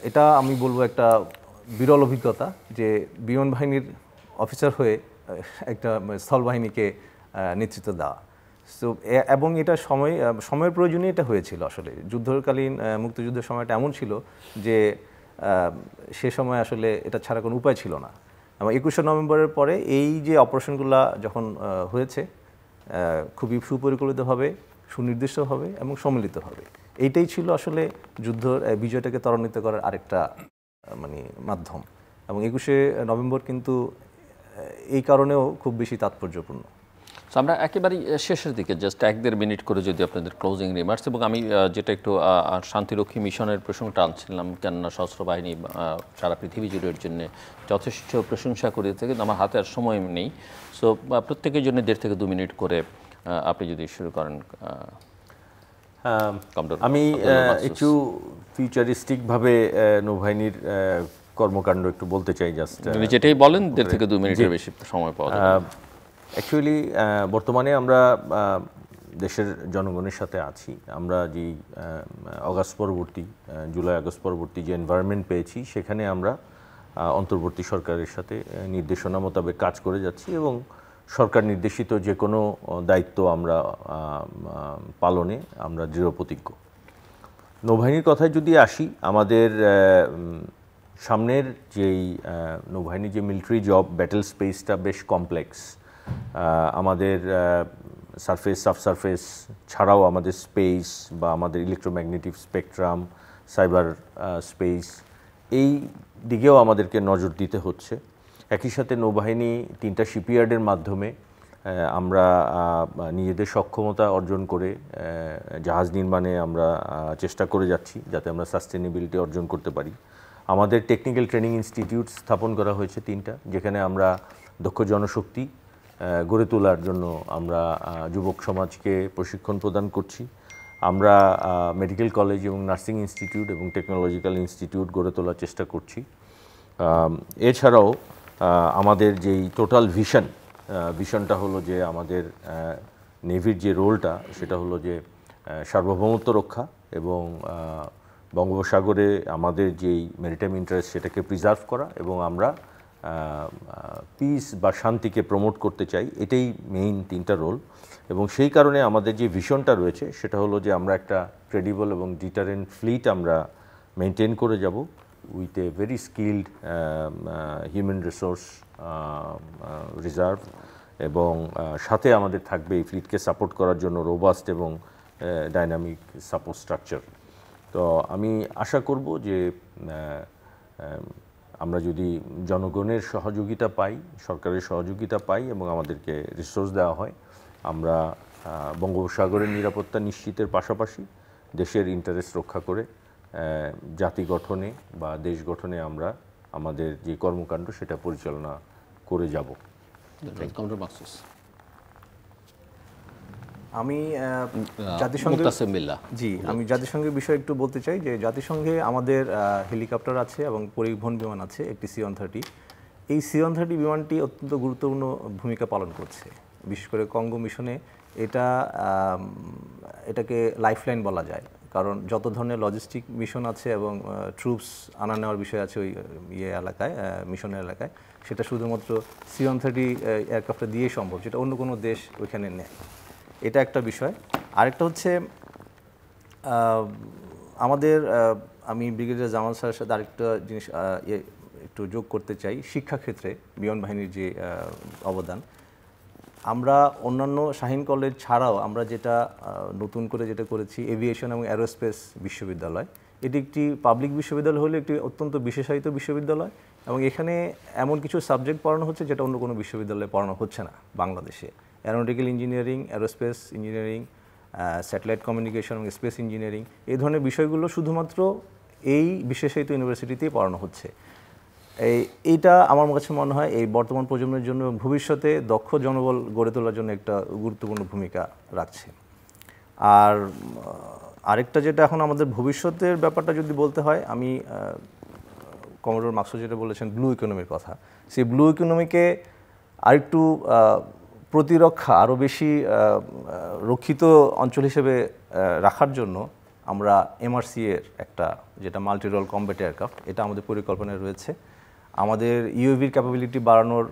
এটা আমি বলবো একটা বিরল অভিজ্ঞতা যে বিমান বাহিনীর অফিসার হয়ে একটা স্থল বাহিনীকে নেতৃত্ব দেওয়া। সো এবং এটা সময়ের প্রয়োজনে এটা হয়েছিল। আসলে যুদ্ধকালীন মুক্তিযুদ্ধের সময়টা এমন ছিল যে সে সময় আসলে এটা ছাড়া কোনো উপায় ছিল না। এবং 21শে নভেম্বরের পরে এই যে অপারেশনগুলো যখন হয়েছে খুবই সুপরিকল্পিতভাবে, সুনির্দিষ্টভাবে এবং সম্মিলিতভাবে, এইটাই ছিল আসলে যুদ্ধর বিজয়টাকে ত্বরান্বিত করার আরেকটা মানে মাধ্যম। এবং 21শে নভেম্বর কিন্তু এই কারণেও খুব বেশি তাৎপর্যপূর্ণ। তো আমরা একেবারেই শেষের দিকে জাস্ট 1-1.5 মিনিট করে যদি আপনাদের ক্লোজিং রিমার্কস, এবং আমি যেটা একটু শান্তিরক্ষী মিশনের প্রসঙ্গটা আনছিলাম, কেননা সশস্ত্র বাহিনী সারা পৃথিবী জুড়ের জন্য যথেষ্ট প্রশংসা করে থাকে, কিন্তু আমার হাতে আর সময় নেই। সো প্রত্যেকের জন্য 1.5 থেকে 2 মিনিট করে আপনি যদি শুরু করেন। আমি একটু ফিউচারিস্টিকভাবে নৌবাহিনীর কর্মকাণ্ড একটু বলতে চাই। জাস্ট যেটাই বলেন, 1.5 থেকে 2 মিনিটের বেশি সময় পাওয়া যাবে। অ্যাকচুয়ালি বর্তমানে আমরা দেশের জনগণের সাথে আছি। আমরা যে অগাস্ট পরবর্তী, জুলাই আগস্ট পরবর্তী যে এনভায়রনমেন্ট পেয়েছি, সেখানে আমরা অন্তর্বর্তী সরকারের সাথে নির্দেশনা মোতাবেক কাজ করে যাচ্ছি এবং সরকার নির্দেশিত যে কোনো দায়িত্ব আমরা পালনে আমরা দৃঢ়প্রতিজ্ঞ। নৌবাহিনীর কথায় যদি আসি, আমাদের সামনের যেই নৌবাহিনীর যে মিলিটারি জব, ব্যাটেল স্পেসটা বেশ কমপ্লেক্স। আমাদের সারফেস, সাবসারফেস ছাড়াও আমাদের স্পেস বা আমাদের ইলেকট্রোম্যাগনেটিক স্পেকট্রাম, সাইবার স্পেস, এই দিকেও আমাদেরকে নজর দিতে হচ্ছে। একই সাথে নৌবাহিনী 3টা শিপইয়ার্ডের মাধ্যমে আমরা নিজেদের সক্ষমতা অর্জন করে জাহাজ নির্মাণে আমরা চেষ্টা করে যাচ্ছি, যাতে আমরা সাস্টেনেবিলিটি অর্জন করতে পারি। আমাদের টেকনিক্যাল ট্রেনিং ইনস্টিটিউট স্থাপন করা হয়েছে 3টা, যেখানে আমরা দক্ষ জনশক্তি গড়ে তোলার জন্য আমরা যুবক সমাজকে প্রশিক্ষণ প্রদান করছি। আমরা মেডিকেল কলেজ এবং নার্সিং ইনস্টিটিউট এবং টেকনোলজিক্যাল ইনস্টিটিউট গড়ে তোলার চেষ্টা করছি। এছাড়াও আমাদের যেই টোটাল ভিশনটা হলো যে আমাদের নেভির যে রোলটা, সেটা হলো যে সার্বভৌমত্ব রক্ষা এবং বঙ্গোপসাগরে আমাদের যেই ম্যারিটাইম ইন্টারেস্ট, সেটাকে প্রিজার্ভ করা, এবং আমরা পিস বা শান্তিকে প্রমোট করতে চাই। এটাই মেইন 3টা রোল। এবং সেই কারণে আমাদের যে ভিশনটা রয়েছে, সেটা হলো যে আমরা একটা ক্রেডিবল এবং ডিটারেন্ট ফ্লিট আমরা মেনটেন করে যাব with a very skilled human resource reserve, এবং সাথে আমাদের থাকবে এই ফ্লিটকে সাপোর্ট করার জন্য রোবাস্ট এবং ডাইনামিক সাপোর্ট স্ট্রাকচার। তো আমি আশা করব যে আমরা যদি জনগণের সহযোগিতা পাই, সরকারের সহযোগিতা পাই এবং আমাদেরকে রিসোর্স দেওয়া হয়, আমরা বঙ্গোপসাগরের নিরাপত্তা নিশ্চিতের পাশাপাশি দেশের ইন্টারেস্ট রক্ষা করে জাতি গঠনে বা দেশ গঠনে আমরা আমাদের যে কর্মকাণ্ড, সেটা পরিচালনা করে যাব। আমি জাতিসংঘের বিষয়ে একটু বলতে চাই যে জাতিসংঘে আমাদের হেলিকপ্টার আছে এবং পরিবহন বিমান আছে, একটি C-130। এই C-130 বিমানটি অত্যন্ত গুরুত্বপূর্ণ ভূমিকা পালন করছে, বিশেষ করে কঙ্গো মিশনে। এটাকে লাইফলাইন বলা যায়, কারণ যত ধরনের লজিস্টিক মিশন আছে এবং ট্রুপস আনা নেওয়ার বিষয় আছে ওই এলাকায়, মিশনের এলাকায়, সেটা শুধুমাত্র C-130 এয়ারক্রাফটটা দিয়েই সম্ভব, যেটা অন্য কোনো দেশ ওইখানে নেয়। এটা একটা বিষয়। আরেকটা হচ্ছে আমাদের, আমি ব্রিগেডিয়ার জামাল স্যারের সাথে আরেকটা জিনিস একটু যোগ করতে চাই। শিক্ষাক্ষেত্রে বিমান বাহিনীর যে অবদান, আমরা অন্যান্য শাহীন কলেজ ছাড়াও আমরা যেটা নতুন করে যেটা করেছি, এভিয়েশন এবং অ্যারোস্পেস বিশ্ববিদ্যালয়। এটি একটি পাবলিক বিশ্ববিদ্যালয় হলে একটি অত্যন্ত বিশেষায়িত বিশ্ববিদ্যালয়, এবং এখানে এমন কিছু সাবজেক্ট পড়ানো হচ্ছে যেটা অন্য কোনো বিশ্ববিদ্যালয়ে পড়ানো হচ্ছে না বাংলাদেশে। Aeronautical engineering, aerospace engineering, satellite communication এবং স্পেস ইঞ্জিনিয়ারিং, এই ধরনের বিষয়গুলো শুধুমাত্র এই বিশেষায়িত ইউনিভার্সিটিতেই পড়ানো হচ্ছে। এইটা আমার কাছে মনে হয় এই বর্তমান প্রজন্মের জন্য ভবিষ্যতে দক্ষ জনবল গড়ে তোলার জন্য একটা গুরুত্বপূর্ণ ভূমিকা রাখছে। আর আরেকটা যেটা এখন আমাদের ভবিষ্যতের ব্যাপারটা যদি বলতে হয়, আমি কমোডোর মাকসুদ যেটা বলেছেন ব্লু ইকোনমির কথা, সেই ব্লু ইকোনমিকে আরেকটু প্রতিরক্ষা, আরও বেশি রক্ষিত অঞ্চল হিসেবে রাখার জন্য আমরা MRC এর একটা, যেটা মাল্টি রোল কমব্যাট এয়ারক্রাফট, এটা আমাদের পরিকল্পনায় রয়েছে। আমাদের ইউএভির ক্যাপাবিলিটি বাড়ানোর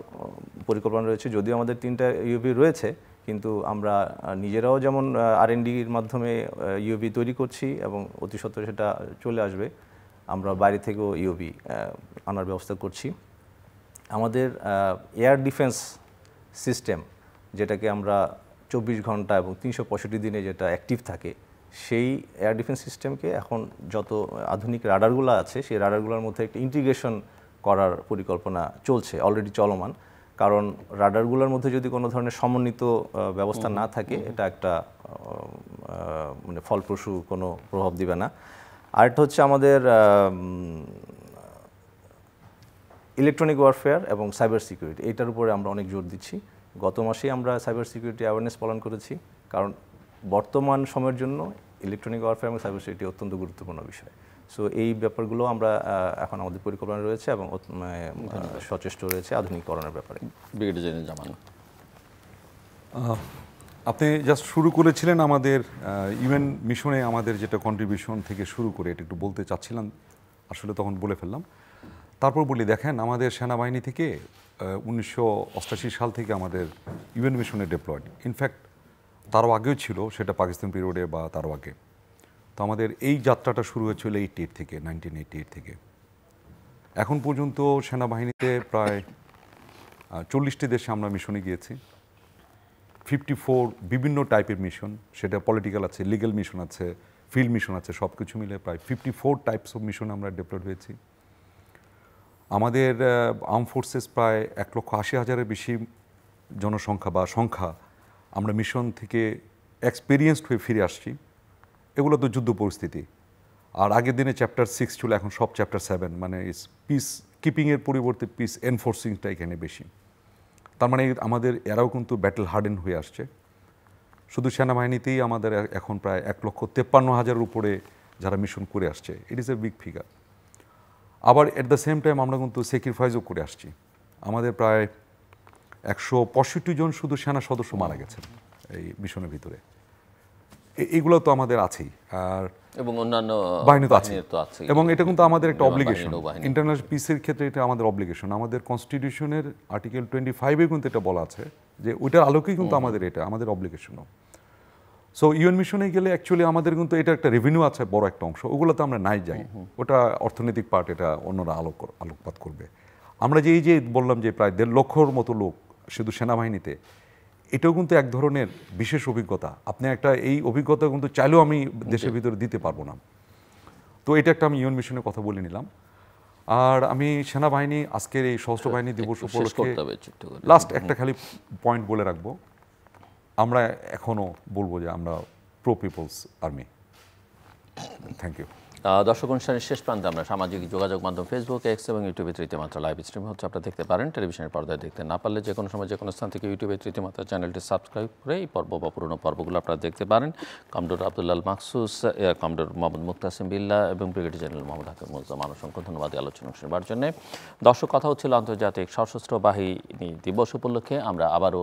পরিকল্পনা রয়েছে। যদিও আমাদের 3টা ইউএভি রয়েছে, কিন্তু আমরা নিজেরাও যেমন R&Dর মাধ্যমে ইউএভি তৈরি করছি এবং অতি সত্বর সেটা চলে আসবে। আমরা বাইরে থেকেও ইউএভি আনার ব্যবস্থা করছি। আমাদের এয়ার ডিফেন্স সিস্টেম, যেটাকে আমরা 24 ঘন্টা এবং 365 দিনে যেটা অ্যাক্টিভ থাকে, সেই এয়ার ডিফেন্স সিস্টেমকে এখন যত আধুনিক রাডারগুলো আছে সেই রাডারগুলোর মধ্যে একটা ইন্টিগ্রেশন করার পরিকল্পনা চলছে, অলরেডি চলমান। কারণ রাডারগুলোর মধ্যে যদি কোনো ধরনের সমন্বিত ব্যবস্থা না থাকে, এটা একটা মানে ফলপ্রসূ কোনো প্রভাব দিবে না। আরেকটা হচ্ছে আমাদের ইলেকট্রনিক ওয়ারফেয়ার এবং সাইবার সিকিউরিটি, এইটার উপরে আমরা অনেক জোর দিচ্ছি। গত মাসেই আমরা সাইবার সিকিউরিটি অ্যাওয়ারনেস পালন করেছি, কারণ বর্তমান সময়ের জন্য ইলেকট্রনিক ওয়ারফেয়ার এবং সাইবার সিকিউরিটি অত্যন্ত গুরুত্বপূর্ণ বিষয়। সো এই ব্যাপারগুলো আমরা এখন আমাদের পরিকল্পনা রয়েছে এবং সচেষ্ট রয়েছে আধুনিকীকরণের ব্যাপারে। ব্রিগেডিয়ার জেনারেল জামান, আপনি জাস্ট শুরু করেছিলেন আমাদের ইউএন মিশনে আমাদের যেটা কন্ট্রিবিউশন থেকে শুরু করে এটা একটু বলতে চাচ্ছিলাম, আসলে তখন বলে ফেললাম। তারপর বলি, দেখেন আমাদের সেনাবাহিনী থেকে 1988 সাল থেকে আমাদের ইউএন মিশনে ডিপ্লয়েড, ইনফ্যাক্ট তারও আগেও ছিল, সেটা পাকিস্তান পিরিয়ডে বা তারও আগে। তো আমাদের এই যাত্রাটা শুরু হয়েছিল 1988 থেকে। এখন পর্যন্ত সেনাবাহিনীতে প্রায় 40টি দেশে আমরা মিশনে গিয়েছি। 54 বিভিন্ন টাইপের মিশন, সেটা পলিটিক্যাল আছে, লিগ্যাল মিশন আছে, ফিল্ড মিশন আছে, সব কিছু মিলে প্রায় 54 টাইপস অফ মিশন আমরা ডেপ্লয়েড হয়েছি। আমাদের আর্ম ফোর্সেস প্রায় 1,80,000-এর বেশি জনসংখ্যা বা সংখ্যা আমরা মিশন থেকে এক্সপিরিয়েন্সড হয়ে ফিরে আসছি। এগুলো তো যুদ্ধ পরিস্থিতি। আর আগের দিনে চ্যাপ্টার 6 ছিল, এখন সব চ্যাপ্টার 7, মানে পিস কিপিংয়ের পরিবর্তে পিস এনফোর্সিংটা এখানে বেশি। তার মানে আমাদের এরাও কিন্তু ব্যাটেল হার্ডেন হয়ে আসছে। শুধু সেনাবাহিনীতেই আমাদের এখন প্রায় 1,53,000-এর উপরে যারা মিশন করে আসছে, it is a big figure. আবার এট দ্য সেম টাইম আমরা কিন্তু স্যাক্রিফাইসও করে আসছি। আমাদের প্রায় 165 জন শুধু সেনা সদস্য মারা গেছেন এই মিশনের ভিতরে। এইগুলো তো আমাদের আছেই, আর এবং অন্যান্য বাহিনী তো আছে, আছে, এবং এটা কিন্তু আমাদের একটা অব্লিগেশন। ইন্টারন্যাশনাল পিসের ক্ষেত্রে এটা আমাদের অব্লিগেশন। আমাদের কনস্টিটিউশনের আর্টিকেল 25-এ কিন্তু এটা বলা আছে যে ওইটার আলোকেই কিন্তু আমাদের এটা আমাদের অব্লিগেশনও। সো ইউএন মিশনে গেলে অ্যাকচুয়ালি আমাদের কিন্তু এটা একটা রেভিনিউ আছে, বড় একটা অংশ, ওগুলোতে আমরা নাই যাই, ওটা অর্থনৈতিক পার্ট, এটা অন্যরা আলোকপাত করবে। আমরা যে এই যে বললাম যে প্রায় 1.5 লক্ষর মতো লোক শুধু সেনাবাহিনীতে, এটাও কিন্তু এক ধরনের বিশেষ অভিজ্ঞতা। আপনি একটা এই অভিজ্ঞতা কিন্তু চাইলেও আমি দেশের ভিতরে দিতে পারবো না। তো এটা একটা আমি ইউএন মিশনের কথা বলে নিলাম। আর আমি সেনাবাহিনী আজকের এই সশস্ত্র বাহিনী দিবস উপলক্ষে লাস্ট একটা খালি পয়েন্ট বলে রাখবো, আমরা এখনও বলবো যে আমরা pro peoples army. Thank you. দর্শক, অনুষ্ঠানের শেষ প্রান্তে আমরা সামাজিক যোগাযোগ মাধ্যম ফেসবুক, এক্স এবং ইউটিউবে তৃতীয়মাত্রা লাইভ স্ট্রিম হচ্ছে, আপনারা দেখতে পারেন। টেলিভিশনের পর্দায় দেখতে না পারলে যে কোনো সময় যে কোনো স্থান থেকে ইউটিউবে তৃতীয়মাত্রা চ্যানেলটি সাবস্ক্রাইব করে এই পর্ব বা পুরোনো পর্বগুলো আপনারা দেখতে পারেন। কমডোর আব্দুল্লাহ মাকসুস, কমডোর মোহাম্মদ মুক্তাসিম বিল্লাহ এবং ব্রিগেডিয়ার জেনারেল মোহাম্মদ হাকিমুজ্জামান, অসংখ্য ধন্যবাদ এই আলোচনা শুনবার জন্য। দর্শক, কথা হচ্ছিল আন্তর্জাতিক সশস্ত্র বাহিনী দিবস উপলক্ষে আমরা আবারও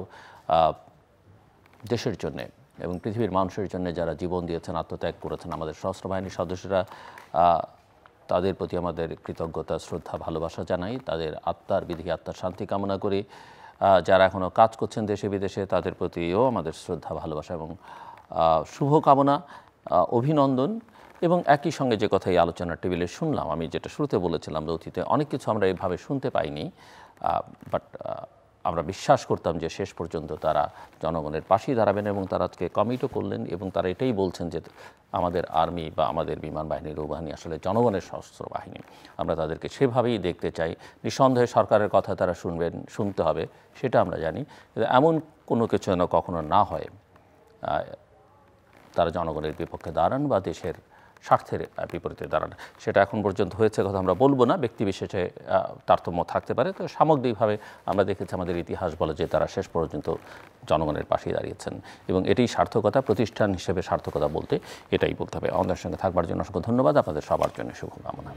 দেশের জন্যে এবং পৃথিবীর মানুষের জন্য যারা জীবন দিয়েছেন, আত্মত্যাগ করেছেন, আমাদের সশস্ত্র বাহিনীর সদস্যরা, তাদের প্রতি আমাদের কৃতজ্ঞতা, শ্রদ্ধা, ভালোবাসা জানাই। তাদের আত্মার বিদেহী আত্মার শান্তি কামনা করি। যারা এখনও কাজ করছেন দেশে বিদেশে, তাদের প্রতিও আমাদের শ্রদ্ধা, ভালোবাসা এবং শুভকামনা, অভিনন্দন। এবং একই সঙ্গে যে কথা এই আলোচনার টেবিলে শুনলাম, আমি যেটা শুরুতে বলেছিলাম যে অতীতে অনেক কিছু আমরা এইভাবে শুনতে পাইনি, বাট আমরা বিশ্বাস করতাম যে শেষ পর্যন্ত তারা জনগণের পাশেই দাঁড়াবেন এবং তারা আজকে কমিটও করলেন এবং তারা এটাই বলছেন যে আমাদের আর্মি বা আমাদের বিমান বাহিনী, নৌবাহিনী আসলে জনগণের সশস্ত্র বাহিনী। আমরা তাদেরকে সেভাবেই দেখতে চাই। নিঃসন্দেহে সরকারের কথা তারা শুনতে হবে, সেটা আমরা জানি, কিন্তু এমন কোনো কিছু যেন কখনো না হয় তারা জনগণের বিপক্ষে দাঁড়ান বা দেশের স্বার্থের বিপরীতে দাঁড়ান। সেটা এখন পর্যন্ত হয়েছে কথা আমরা বলবো না, ব্যক্তিবিশেষে তারতম্য থাকতে পারে। তো সামগ্রিকভাবে আমরা দেখেছি আমাদের ইতিহাস বলে যে তারা শেষ পর্যন্ত জনগণের পাশেই দাঁড়িয়েছেন এবং এটাই সার্থকতা, প্রতিষ্ঠান হিসেবে সার্থকতা বলতে এটাই বলতে হবে। আমাদের সঙ্গে থাকবার জন্য অসংখ্য ধন্যবাদ, আপনাদের সবার জন্য শুভকামনা।